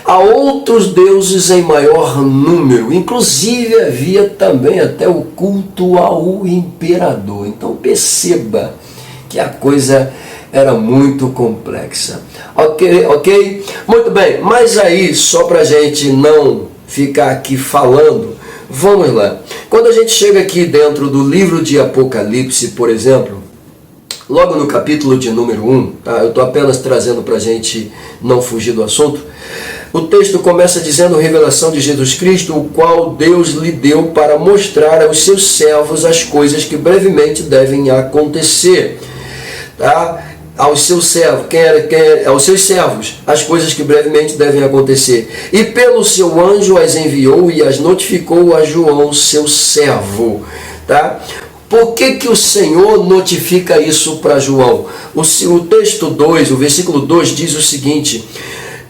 a outros deuses em maior número. Inclusive havia também até o culto ao imperador. Então perceba que a coisa era muito complexa. Ok? Muito bem, mas aí, só para a gente não ficar aqui falando, vamos lá. Quando a gente chega aqui dentro do livro de Apocalipse, por exemplo, logo no capítulo de número 1, tá? Eu estou apenas trazendo para a gente não fugir do assunto. O texto começa dizendo revelação de Jesus Cristo, o qual Deus lhe deu para mostrar aos seus servos as coisas que brevemente devem acontecer. Tá? Aos seus servos, aos seus servos, as coisas que brevemente devem acontecer. E pelo seu anjo as enviou e as notificou a João, seu servo. Tá? Por que o Senhor notifica isso para João? O texto 2, o versículo 2 diz o seguinte: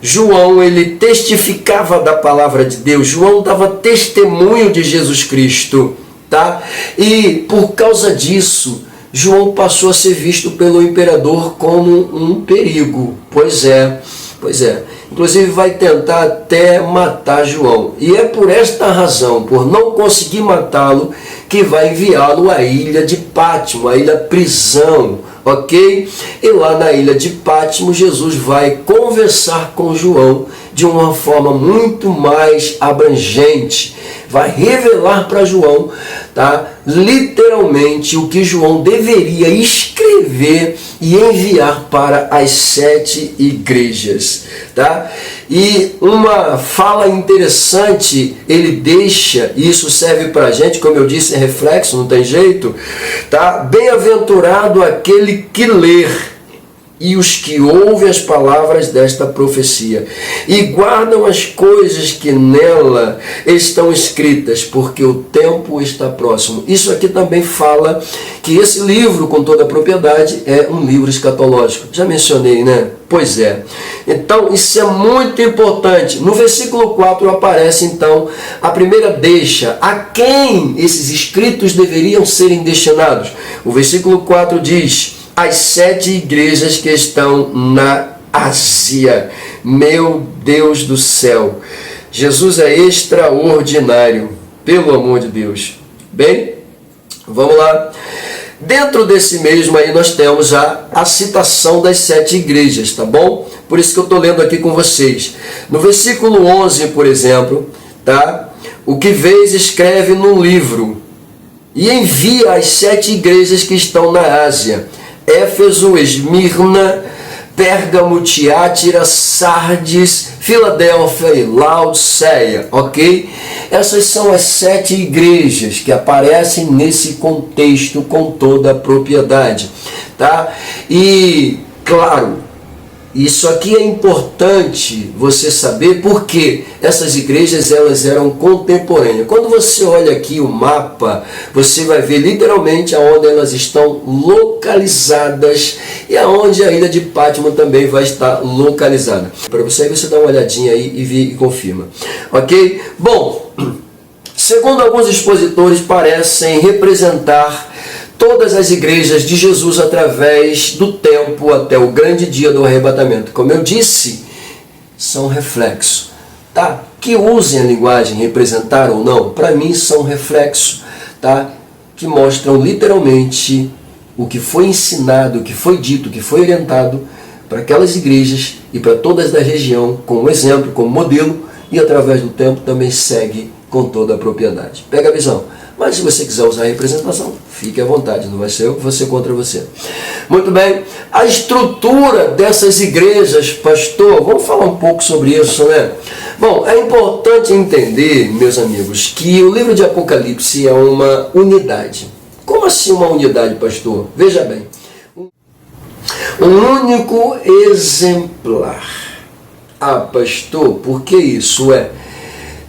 João, ele testificava da palavra de Deus, João dava testemunho de Jesus Cristo, tá? E por causa disso, João passou a ser visto pelo imperador como um perigo. Pois é. Inclusive vai tentar até matar João. E é por esta razão, por não conseguir matá-lo, que vai enviá-lo à ilha de Pátimo, a ilha prisão, ok? E lá na ilha de Pátmos, Jesus vai conversar com João de uma forma muito mais abrangente, vai revelar para João, tá, literalmente o que João deveria escrever e enviar para as 7 igrejas, tá? E uma fala interessante ele deixa, e isso serve para a gente, como eu disse, é reflexo, não tem jeito, tá? Bem-aventurado aquele que ler e os que ouvem as palavras desta profecia e guardam as coisas que nela estão escritas, porque o tempo está próximo. Isso aqui também fala que esse livro, com toda a propriedade, é um livro escatológico. Já mencionei, né? Pois é. Então, isso é muito importante. No versículo 4 aparece, então, a primeira deixa. A quem esses escritos deveriam serem destinados? O versículo 4 diz: as 7 igrejas que estão na Ásia. Meu Deus do céu, Jesus é extraordinário, pelo amor de Deus. Bem, vamos lá. Dentro desse mesmo aí nós temos a citação das 7 igrejas, tá bom? Por isso que eu estou lendo aqui com vocês. No versículo 11, por exemplo, tá? O que vês escreve num livro e envia às 7 igrejas que estão na Ásia: Éfeso, Esmirna, Pérgamo, Tiátira, Sardes, Filadélfia e Laodiceia, ok? Essas são as 7 igrejas que aparecem nesse contexto com toda a propriedade, tá? E, claro, isso aqui é importante você saber porque essas igrejas elas eram contemporâneas. Quando você olha aqui o mapa, você vai ver literalmente aonde elas estão localizadas e aonde a ilha de Pátmos também vai estar localizada. Para você dá uma olhadinha aí e confirma, ok? Bom, segundo alguns expositores, parecem representar todas as igrejas de Jesus através do tempo até o grande dia do arrebatamento. Como eu disse, são reflexo, tá? Que usem a linguagem representar ou não, para mim são reflexo, tá? Que mostram literalmente o que foi ensinado, o que foi dito, o que foi orientado para aquelas igrejas e para todas da região, como exemplo, como modelo, e através do tempo também segue com toda a propriedade. Pega a visão. Mas se você quiser usar a representação, fique à vontade, não vai ser eu que vou ser contra você. Muito bem, a estrutura dessas igrejas, pastor, vamos falar um pouco sobre isso, né? Bom, é importante entender, meus amigos, que o livro de Apocalipse é uma unidade. Como assim uma unidade, pastor? Veja bem, um único exemplar. Ah, pastor, por que isso?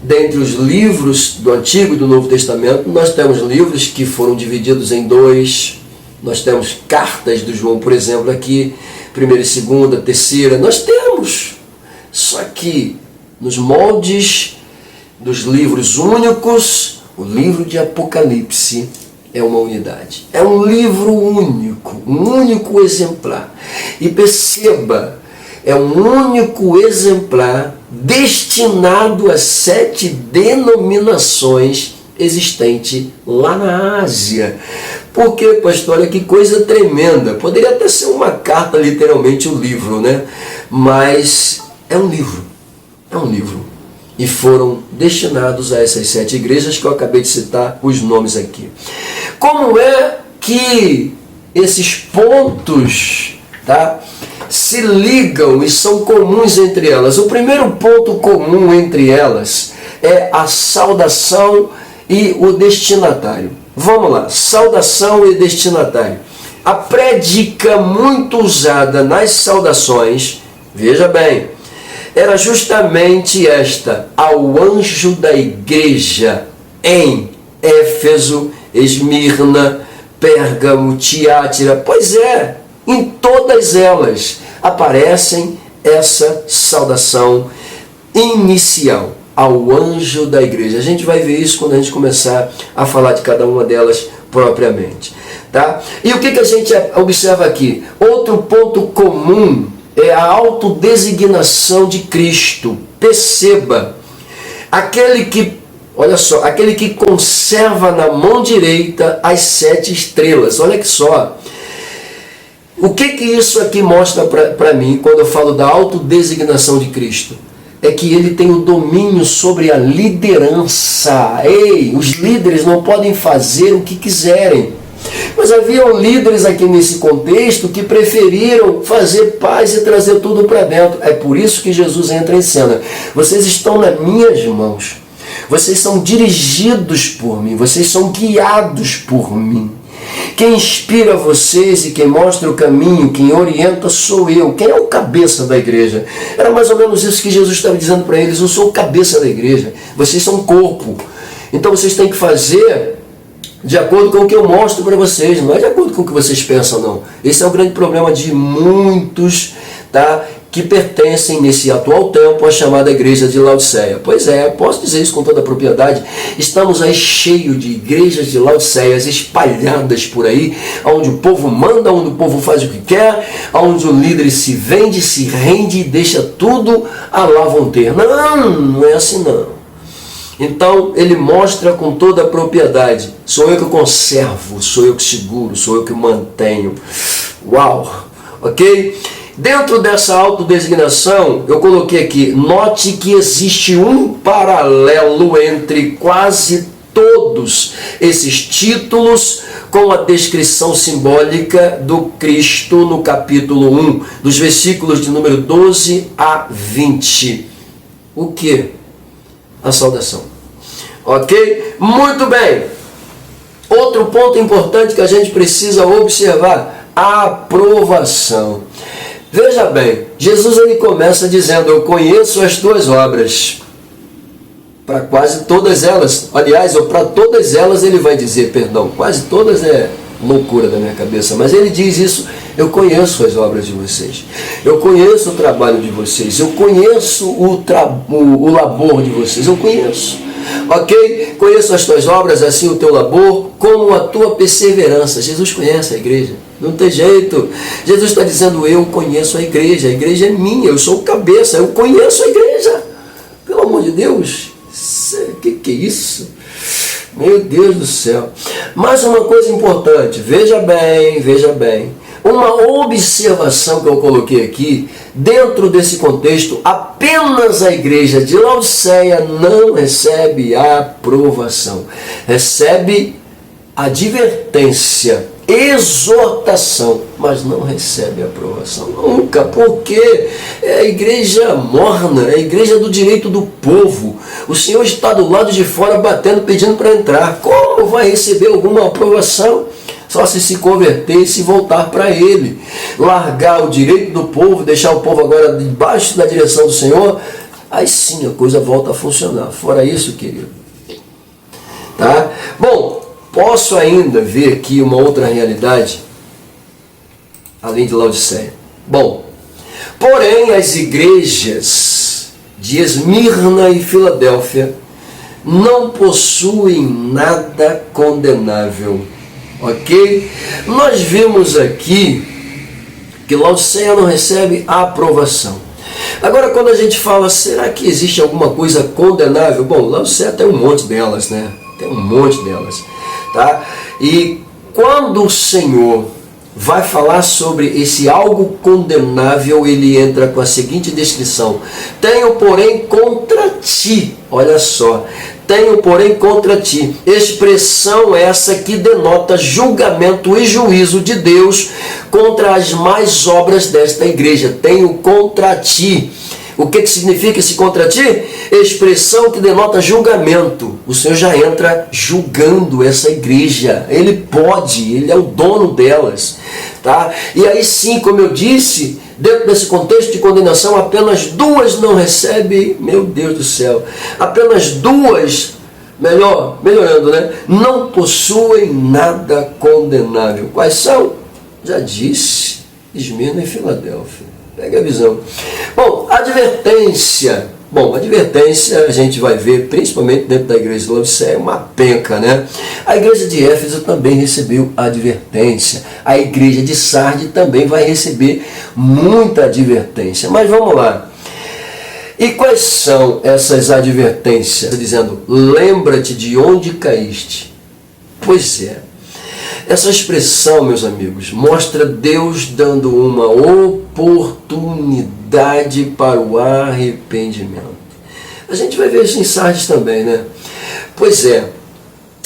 Dentre os livros do Antigo e do Novo Testamento, nós temos livros que foram divididos em 2. Nós temos cartas do João, por exemplo, aqui, 1ª e 2ª, 3ª. Nós temos. Só que nos moldes dos livros únicos, o livro de Apocalipse é uma unidade. É um livro único, um único exemplar. E perceba, é um único exemplar destinado às 7 denominações existentes lá na Ásia. Porque, pastor, olha que coisa tremenda. Poderia até ser uma carta, literalmente, um livro, né? Mas é um livro. É um livro. E foram destinados a essas 7 igrejas que eu acabei de citar os nomes aqui. Como é que esses pontos, tá, se ligam e são comuns entre elas? O primeiro ponto comum entre elas é a saudação e o destinatário. Vamos lá, saudação e destinatário. A prédica muito usada nas saudações, veja bem, era justamente esta: ao anjo da igreja em Éfeso, Esmirna, Pérgamo, Tiátira. Pois é, em todas elas aparecem essa saudação inicial ao anjo da igreja. A gente vai ver isso quando a gente começar a falar de cada uma delas propriamente, tá? E o que a gente observa aqui? Outro ponto comum é a autodesignação de Cristo. Perceba, aquele que, olha só, aquele que conserva na mão direita as 7 estrelas. Olha que só, O que isso aqui mostra para mim quando eu falo da autodesignação de Cristo? É que ele tem o domínio sobre a liderança. Ei, os líderes não podem fazer o que quiserem. Mas haviam líderes aqui nesse contexto que preferiram fazer paz e trazer tudo para dentro. É por isso que Jesus entra em cena. Vocês estão nas minhas mãos. Vocês são dirigidos por mim. Vocês são guiados por mim. Quem inspira vocês e quem mostra o caminho, quem orienta sou eu. Quem é o cabeça da igreja? Era mais ou menos isso que Jesus estava dizendo para eles. Eu sou o cabeça da igreja. Vocês são corpo. Então vocês têm que fazer de acordo com o que eu mostro para vocês, não é de acordo com o que vocês pensam, não. Esse é o grande problema de muitos, tá, que pertencem nesse atual tempo à chamada igreja de Laodiceia. Pois é, posso dizer isso com toda a propriedade. Estamos aí cheios de igrejas de Laodiceias espalhadas por aí, onde o povo manda, onde o povo faz o que quer, onde o líder se vende, se rende e deixa tudo a lá vão ter. Não é assim não. Então, ele mostra com toda a propriedade. Sou eu que conservo, sou eu que seguro, sou eu que mantenho. Uau! Ok? Dentro dessa autodesignação, eu coloquei aqui, note que existe um paralelo entre quase todos esses títulos com a descrição simbólica do Cristo no capítulo 1, dos versículos de número 12 a 20. O que? A saudação. Ok? Muito bem. Outro ponto importante que a gente precisa observar, a aprovação. Veja bem, Jesus ele começa dizendo, eu conheço as tuas obras. Para quase todas elas, aliás, ou para todas elas ele vai dizer, perdão, quase todas é loucura da minha cabeça, mas ele diz isso, eu conheço as obras de vocês, eu conheço o trabalho de vocês, eu conheço o labor de vocês, eu conheço, ok? Conheço as tuas obras, assim o teu labor, como a tua perseverança. Jesus conhece a igreja, não tem jeito. Jesus está dizendo, eu conheço a igreja é minha, eu sou o cabeça, eu conheço a igreja. Pelo amor de Deus, que é isso? Meu Deus do céu. Mais uma coisa importante, veja bem, uma observação que eu coloquei aqui, dentro desse contexto, apenas a igreja de Laodiceia não recebe a aprovação, recebe advertência, exortação, mas não recebe aprovação nunca, porque é a igreja morna, é a igreja do direito do povo. O Senhor está do lado de fora batendo, pedindo para entrar. Como vai receber alguma aprovação? Só se converter e se voltar para Ele, largar o direito do povo, deixar o povo agora debaixo da direção do Senhor, aí sim a coisa volta a funcionar. Fora isso, querido, tá? Bom, posso ainda ver aqui uma outra realidade, além de Laodiceia. Bom, porém as igrejas de Esmirna e Filadélfia não possuem nada condenável. Ok? Nós vimos aqui que Laodiceia não recebe a aprovação. Agora, quando a gente fala, será que existe alguma coisa condenável? Bom, Laodiceia tem um monte delas, né? Tem um monte delas, tá? E quando o Senhor vai falar sobre esse algo condenável, ele entra com a seguinte descrição: tenho, porém, contra ti, olha só, tenho, porém, contra ti, expressão essa que denota julgamento e juízo de Deus contra as más obras desta igreja. Tenho contra ti. O que significa esse contra ti? Expressão que denota julgamento. O Senhor já entra julgando essa igreja. Ele pode, Ele é o dono delas. Tá? E aí sim, como eu disse, dentro desse contexto de condenação, apenas duas não recebem, meu Deus do céu, apenas duas, melhorando, né? Não possuem nada condenável. Quais são? Já disse, Esmirna e Filadélfia. Pega a visão. Bom, advertência. Bom, advertência a gente vai ver, principalmente dentro da igreja de Laodiceia, uma penca, né? A igreja de Éfeso também recebeu advertência. A igreja de Sarde também vai receber muita advertência. Mas vamos lá. E quais são essas advertências? Dizendo, lembra-te de onde caíste. Pois é. Essa expressão, meus amigos, mostra Deus dando uma oportunidade para o arrependimento. A gente vai ver isso em Sardes também, né? Pois é,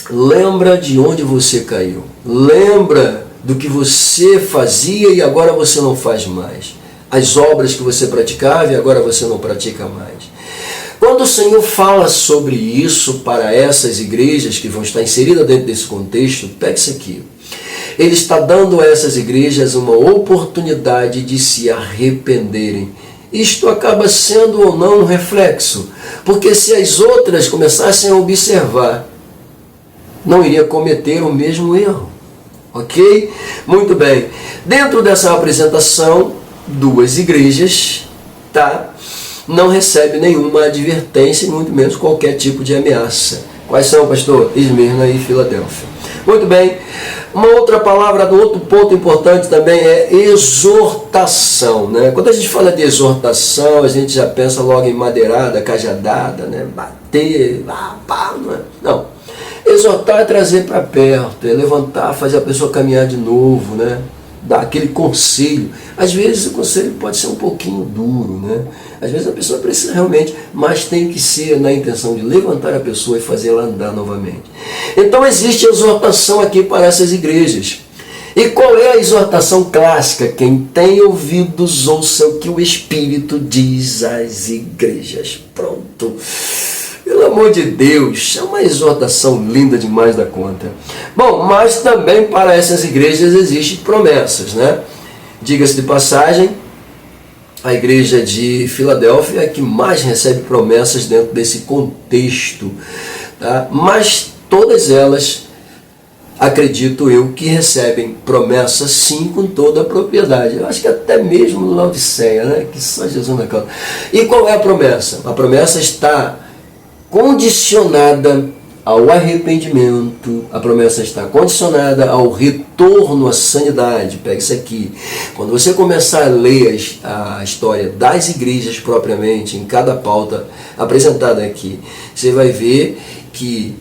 lembra de onde você caiu. Lembra do que você fazia e agora você não faz mais. As obras que você praticava e agora você não pratica mais. Quando o Senhor fala sobre isso para essas igrejas que vão estar inseridas dentro desse contexto, pegue isso aqui. Ele está dando a essas igrejas uma oportunidade de se arrependerem. Isto acaba sendo ou não um reflexo, porque se as outras começassem a observar, não iria cometer o mesmo erro. Ok? Muito bem. Dentro dessa apresentação, duas igrejas, tá? Não recebe nenhuma advertência, muito menos qualquer tipo de ameaça. Quais são, pastor? Esmirna e Filadélfia. Muito bem. Uma outra palavra, um outro ponto importante também é exortação, né? Quando a gente fala de exortação, a gente já pensa logo em madeirada, cajadada, né? Bater, pá, não é? Não. Exortar é trazer para perto, é levantar, fazer a pessoa caminhar de novo, né? Dar aquele conselho. Às vezes o conselho pode ser um pouquinho duro, né? Às vezes a pessoa precisa realmente, mas tem que ser na intenção de levantar a pessoa e fazê-la andar novamente. Então existe exortação aqui para essas igrejas. E qual é a exortação clássica? Quem tem ouvidos, ouça o que o Espírito diz às igrejas. Pronto. Pelo amor de Deus, é uma exortação linda demais da conta. Bom, mas também para essas igrejas existem promessas, né? Diga-se de passagem, a igreja de Filadélfia é a que mais recebe promessas dentro desse contexto, tá? Mas todas elas, acredito eu, que recebem promessas sim com toda a propriedade. Eu acho que até mesmo no Laodiceia, né? Que só Jesus na causa. E qual é a promessa? A promessa está condicionada ao arrependimento, a promessa está condicionada ao retorno à sanidade. Pega isso aqui. Quando você começar a ler a história das igrejas propriamente, em cada pauta apresentada aqui, você vai ver que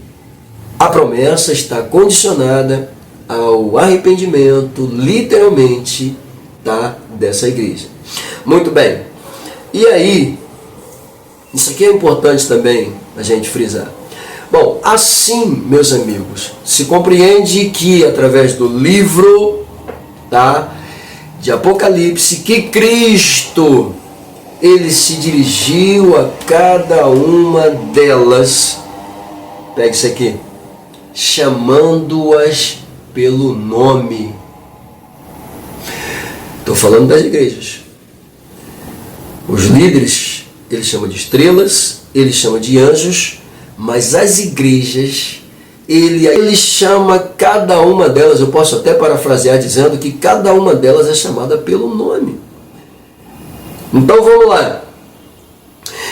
a promessa está condicionada ao arrependimento, literalmente, tá, dessa igreja. Muito bem. E aí, isso aqui é importante também a gente frisar. Bom, assim, meus amigos, se compreende que através do livro, tá, de Apocalipse, que Cristo, ele se dirigiu a cada uma delas, pega isso aqui, chamando-as pelo nome. Estou falando das igrejas. Os líderes, ele chama de estrelas, ele chama de anjos, mas as igrejas, ele chama cada uma delas, eu posso até parafrasear dizendo que cada uma delas é chamada pelo nome. Então vamos lá.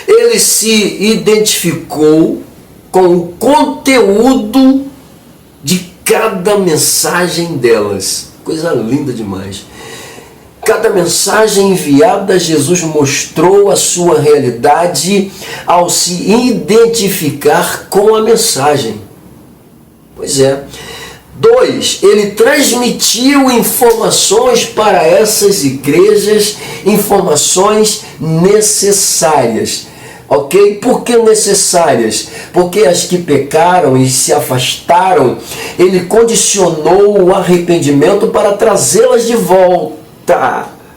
Ele se identificou com o conteúdo de cada mensagem delas. Coisa linda demais. Cada mensagem enviada, Jesus mostrou a sua realidade ao se identificar com a mensagem. Pois é. 2. Ele transmitiu informações para essas igrejas, informações necessárias. Ok? Por que necessárias? Porque as que pecaram e se afastaram, ele condicionou o arrependimento para trazê-las de volta.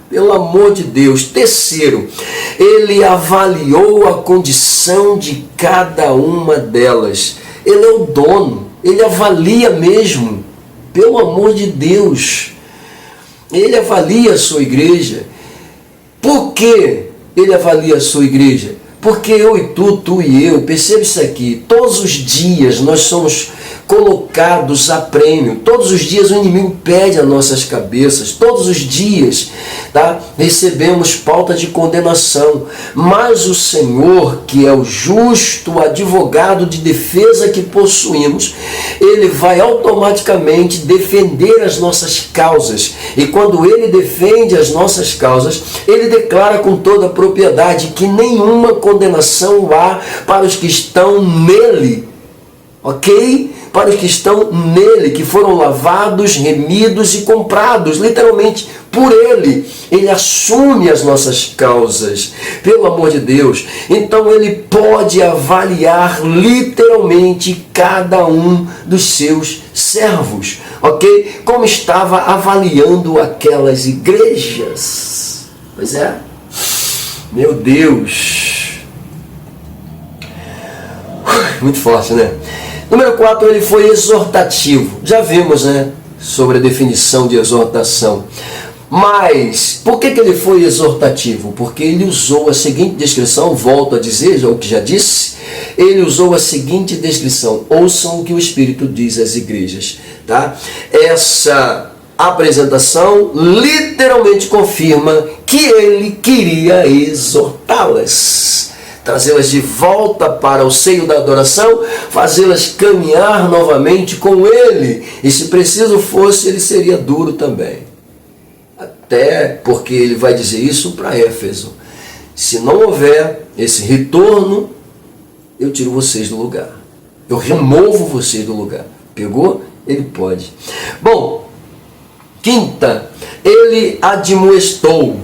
Pelo amor de Deus. 3, ele avaliou a condição de cada uma delas. Ele é o dono, ele avalia mesmo, pelo amor de Deus. Ele avalia a sua igreja. Por que ele avalia a sua igreja? Porque eu e tu e eu, perceba isso aqui, todos os dias nós somos colocados a prêmio, todos os dias o inimigo pede as nossas cabeças, todos os dias, tá, recebemos pauta de condenação, mas o Senhor, que é o justo advogado de defesa que possuímos, ele vai automaticamente defender as nossas causas, e quando ele defende as nossas causas, ele declara com toda a propriedade que nenhuma condenação há para os que estão nele. Ok? para os que estão nele, que foram lavados, remidos e comprados, literalmente, por ele. Ele assume as nossas causas, pelo amor de Deus. Então ele pode avaliar literalmente cada um dos seus servos, ok? Como estava avaliando aquelas igrejas. Pois é, meu Deus, muito forte, né? Número 4, ele foi exortativo. Já vimos, né, sobre a definição de exortação. Mas, por que ele foi exortativo? Porque ele usou a seguinte descrição, volto a dizer, o que já disse, ele usou a seguinte descrição: ouçam o que o Espírito diz às igrejas. Tá? Essa apresentação literalmente confirma que ele queria exortá-las, trazê-las de volta para o seio da adoração, fazê-las caminhar novamente com ele. E se preciso fosse, ele seria duro também. Até porque ele vai dizer isso para Éfeso: se não houver esse retorno, eu tiro vocês do lugar, eu removo vocês do lugar. Pegou? Ele pode. Bom, quinta, ele admoestou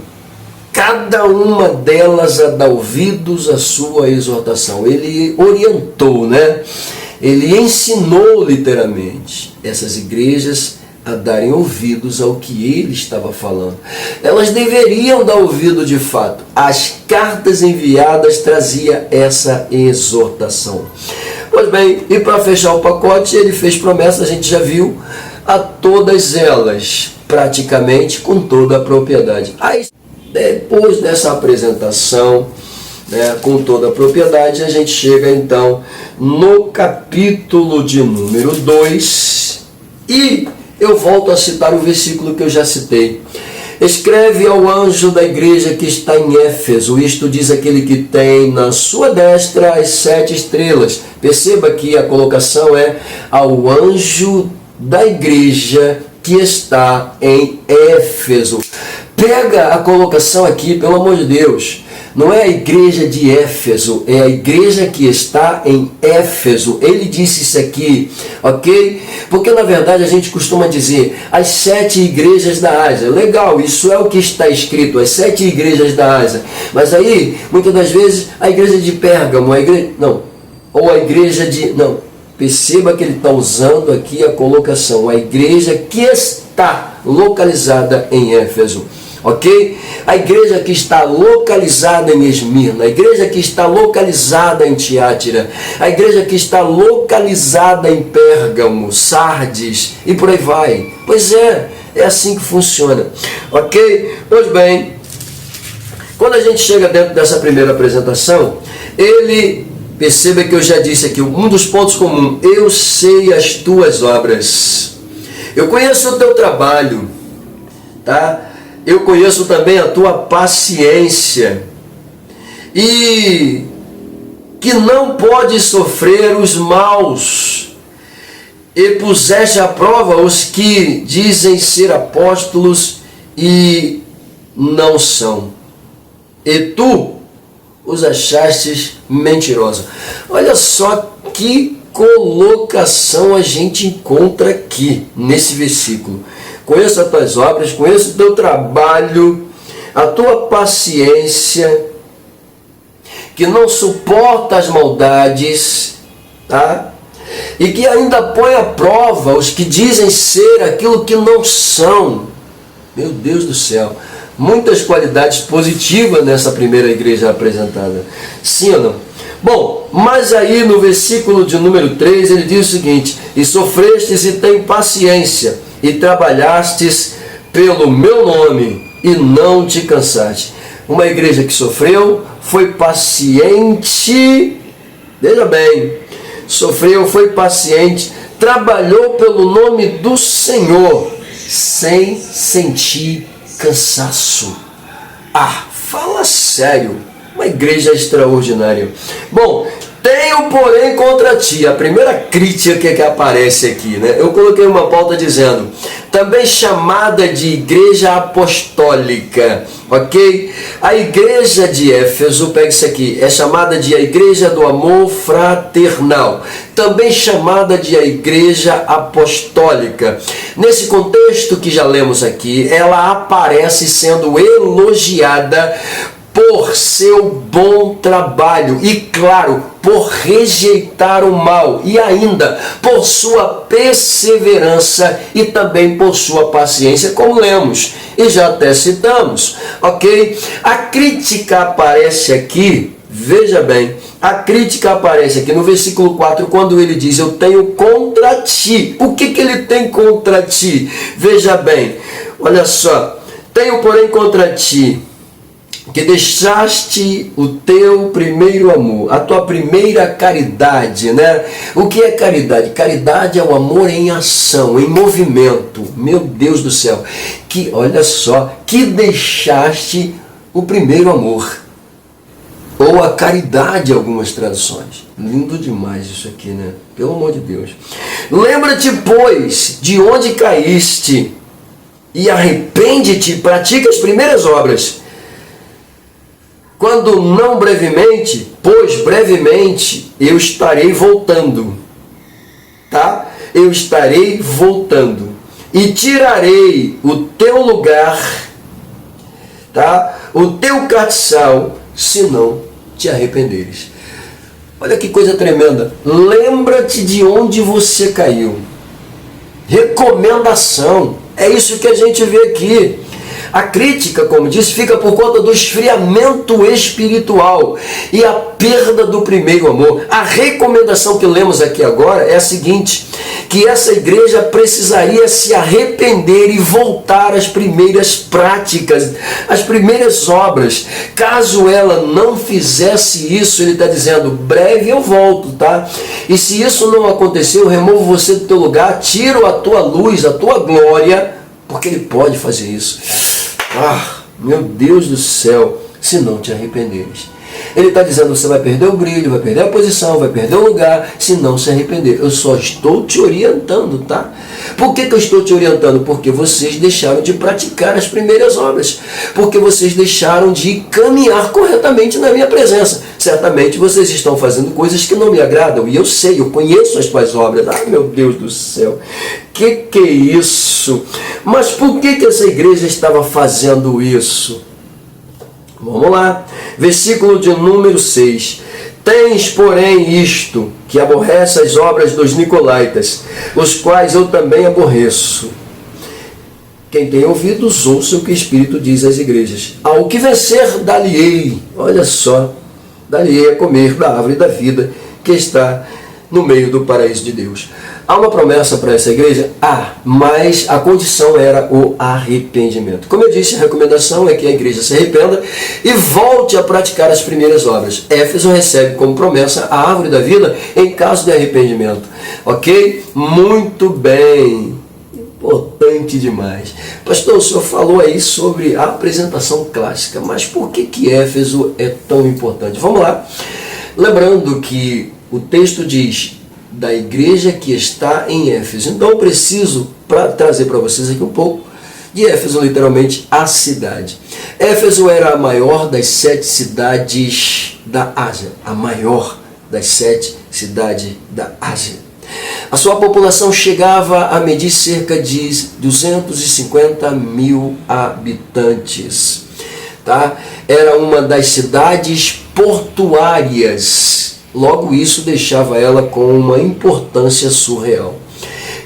cada uma delas a dar ouvidos à sua exortação. Ele orientou, né? Ele ensinou literalmente essas igrejas a darem ouvidos ao que ele estava falando. Elas deveriam dar ouvido de fato. As cartas enviadas traziam essa exortação. Pois bem, e para fechar o pacote, ele fez promessa, a gente já viu, a todas elas, praticamente com toda a propriedade. Aí, depois dessa apresentação, né, com toda a propriedade, a gente chega então no capítulo de número 2 e eu volto a citar o versículo que eu já citei. Escreve ao anjo da igreja que está em Éfeso, isto diz aquele que tem na sua destra as 7 estrelas. Perceba que a colocação é ao anjo da igreja que está em Éfeso. Pega a colocação aqui, pelo amor de Deus. Não é a igreja de Éfeso, é a igreja que está em Éfeso. Ele disse isso aqui, ok? Porque na verdade a gente costuma dizer as 7 igrejas da Ásia. Legal, isso é o que está escrito, as 7 igrejas da Ásia. Mas aí, muitas das vezes, a igreja de Pérgamo, ou a igreja de... Não, perceba que ele está usando aqui a colocação, a igreja que está localizada em Éfeso. Ok? A igreja que está localizada em Esmirna, a igreja que está localizada em Tiátira, a igreja que está localizada em Pérgamo, Sardes e por aí vai. Pois é assim que funciona. Ok? Pois bem, quando a gente chega dentro dessa primeira apresentação, ele, perceba que eu já disse aqui, um dos pontos comuns: eu sei as tuas obras, eu conheço o teu trabalho, tá? Eu conheço também a tua paciência, e que não pode sofrer os maus, e puseste à prova os que dizem ser apóstolos e não são, e tu os achastes mentirosos. Olha só que colocação a gente encontra aqui nesse versículo. Conheço as tuas obras, conheço o teu trabalho, a tua paciência, que não suporta as maldades, tá? E que ainda põe à prova os que dizem ser aquilo que não são. Meu Deus do céu, muitas qualidades positivas nessa primeira igreja apresentada. Sim ou não? Bom, mas aí no versículo de número 3 ele diz o seguinte: e sofrestes e tem paciência, e trabalhastes pelo meu nome, e não te cansaste. Uma igreja que sofreu, foi paciente, veja bem, sofreu, foi paciente, trabalhou pelo nome do Senhor, sem sentir cansaço. Ah, fala sério, uma igreja extraordinária. Bom, Tenho, porém, contra ti, a primeira crítica que aparece aqui, né? Eu coloquei uma pauta dizendo, também chamada de igreja apostólica, ok? A igreja de Éfeso, pega isso aqui, é chamada de a igreja do amor fraternal, também chamada de a igreja apostólica. Nesse contexto que já lemos aqui, ela aparece sendo elogiada por seu bom trabalho e, claro, por rejeitar o mal e ainda por sua perseverança e também por sua paciência, como lemos e já até citamos, ok? A crítica aparece aqui, veja bem, a crítica aparece aqui no versículo 4, quando ele diz, eu tenho contra ti. O que ele tem contra ti? Veja bem, olha só, tenho porém contra ti, que deixaste o teu primeiro amor, a tua primeira caridade, né? O que é caridade? Caridade é o amor em ação, em movimento. Meu Deus do céu, que, olha só, que deixaste o primeiro amor. Ou a caridade, algumas traduções. Lindo demais isso aqui, né? Pelo amor de Deus. Lembra-te, pois, de onde caíste, e arrepende-te, pratica as primeiras obras. Quando não brevemente, pois brevemente eu estarei voltando, tá? Eu estarei voltando e tirarei o teu lugar, tá? O teu castiçal, se não te arrependeres. Olha que coisa tremenda. Lembra-te de onde você caiu. Recomendação. É isso que a gente vê aqui. A crítica, como disse, fica por conta do esfriamento espiritual e a perda do primeiro amor. A recomendação que lemos aqui agora é a seguinte, que essa igreja precisaria se arrepender e voltar às primeiras práticas, às primeiras obras. Caso ela não fizesse isso, ele está dizendo, breve eu volto, tá? E se isso não acontecer, eu removo você do teu lugar, tiro a tua luz, a tua glória, porque ele pode fazer isso. Ah, meu Deus do céu, se não te arrependeres. Ele está dizendo, você vai perder o brilho, vai perder a posição, vai perder o lugar, se não se arrepender. Eu só estou te orientando, tá? Por que eu estou te orientando? Porque vocês deixaram de praticar as primeiras obras. Porque vocês deixaram de caminhar corretamente na minha presença. Certamente vocês estão fazendo coisas que não me agradam. E eu sei, eu conheço as tuas obras. Ah, meu Deus do céu. Que é isso? Mas por que essa igreja estava fazendo isso? Vamos lá, versículo de número 6. Tens, porém, isto, que aborrece as obras dos nicolaítas, os quais eu também aborreço. Quem tem ouvidos, ouça o que o Espírito diz às igrejas. Ao que vencer, dá-lhe-ei, olha só, dá-lhe-ei a comer da árvore da vida, que está no meio do paraíso de Deus. Há uma promessa para essa igreja? Mas a condição era o arrependimento. Como eu disse, a recomendação é que a igreja se arrependa e volte a praticar as primeiras obras. Éfeso recebe como promessa a árvore da vida em caso de arrependimento. Ok? Muito bem. Importante demais. Pastor, o senhor falou aí sobre a apresentação clássica, mas por que Éfeso é tão importante? Vamos lá. Lembrando que o texto diz da igreja que está em Éfeso. Então eu preciso trazer para vocês aqui um pouco de Éfeso, literalmente a cidade. Éfeso era a maior das 7 cidades da Ásia. A maior das 7 cidades da Ásia. A sua população chegava a medir cerca de 250 mil habitantes. Tá? Era uma das cidades portuárias. Logo, isso deixava ela com uma importância surreal.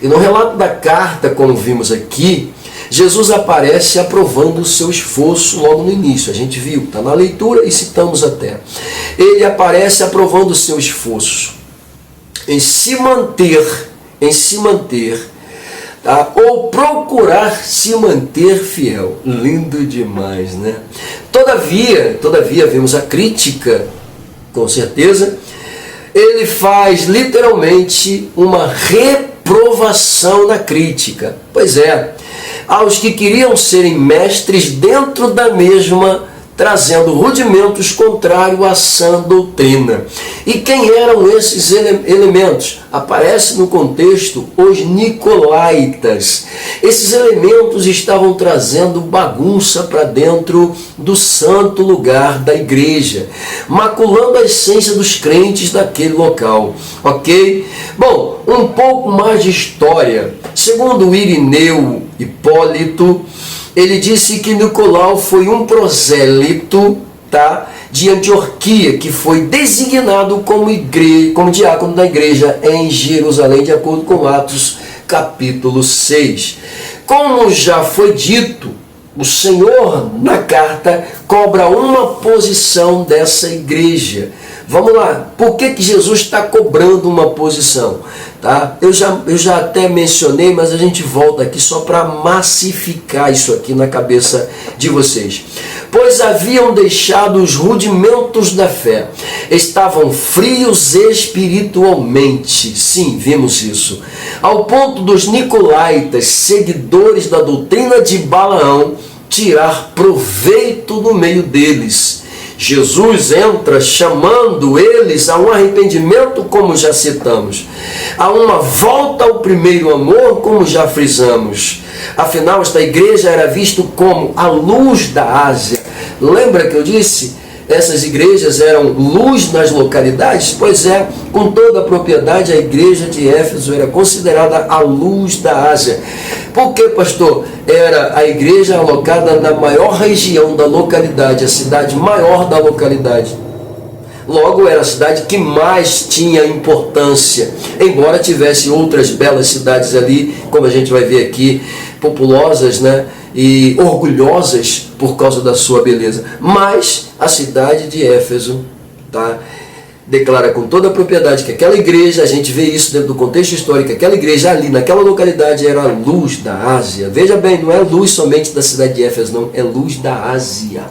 E no relato da carta, como vimos aqui, Jesus aparece aprovando o seu esforço logo no início. A gente viu, está na leitura e citamos até. Ele aparece aprovando o seu esforço em se manter, tá? Ou procurar se manter fiel. Lindo demais, né? Todavia, vemos a crítica, com certeza. Ele faz literalmente uma reprovação na crítica. Pois é, aos que queriam serem mestres dentro da mesma trazendo rudimentos contrários à sã doutrina. E quem eram esses elementos? Aparece no contexto os nicolaítas. Esses elementos estavam trazendo bagunça para dentro do santo lugar da igreja, maculando a essência dos crentes daquele local, ok? Bom, um pouco mais de história. Segundo Irineu Hipólito, ele disse que Nicolau foi um prosélito, tá, de Antioquia, que foi designado como diácono da igreja em Jerusalém, de acordo com Atos capítulo 6. Como já foi dito, o Senhor, na carta, cobra uma posição dessa igreja. Vamos lá, por que Jesus está cobrando uma posição? Tá? Eu já até mencionei, mas a gente volta aqui só para massificar isso aqui na cabeça de vocês. Pois haviam deixado os rudimentos da fé, estavam frios espiritualmente. Sim, vimos isso. Ao ponto dos nicolaítas, seguidores da doutrina de Balaão, tirar proveito no meio deles. Jesus entra chamando eles a um arrependimento, como já citamos, a uma volta ao primeiro amor, como já frisamos. Afinal, esta igreja era vista como a luz da Ásia. Lembra que eu disse? Essas igrejas eram luz nas localidades? Pois é, com toda a propriedade, a igreja de Éfeso era considerada a luz da Ásia. Por que, pastor? Era a igreja alocada na maior região da localidade, a cidade maior da localidade. Logo, era a cidade que mais tinha importância, embora tivesse outras belas cidades ali, como a gente vai ver aqui, populosas, né? E orgulhosas por causa da sua beleza. Mas a cidade de Éfeso, tá, declara com toda a propriedade que aquela igreja, a gente vê isso dentro do contexto histórico, aquela igreja ali, naquela localidade, era a luz da Ásia. Veja bem, não é luz somente da cidade de Éfeso, não, é luz da Ásia.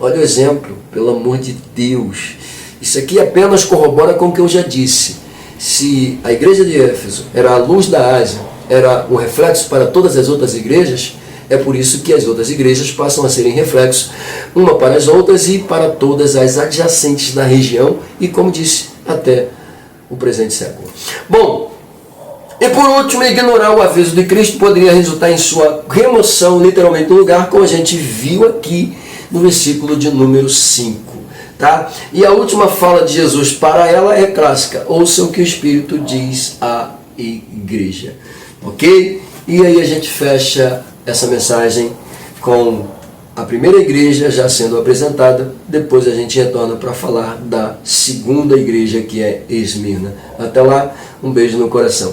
Olha o exemplo, pelo amor de Deus. Isso aqui apenas corrobora com o que eu já disse. Se a igreja de Éfeso era a luz da Ásia, era um reflexo para todas as outras igrejas, é por isso que as outras igrejas passam a serem reflexos uma para as outras e para todas as adjacentes da região e, como disse, até o presente século. Bom, e por último, ignorar o aviso de Cristo poderia resultar em sua remoção literalmente do lugar, como a gente viu aqui no versículo de número 5. Tá? E a última fala de Jesus para ela é clássica: ouça o que o Espírito diz à igreja. Ok? E aí a gente fecha essa mensagem com a primeira igreja já sendo apresentada. Depois a gente retorna para falar da segunda igreja, que é Esmirna. Até lá, um beijo no coração.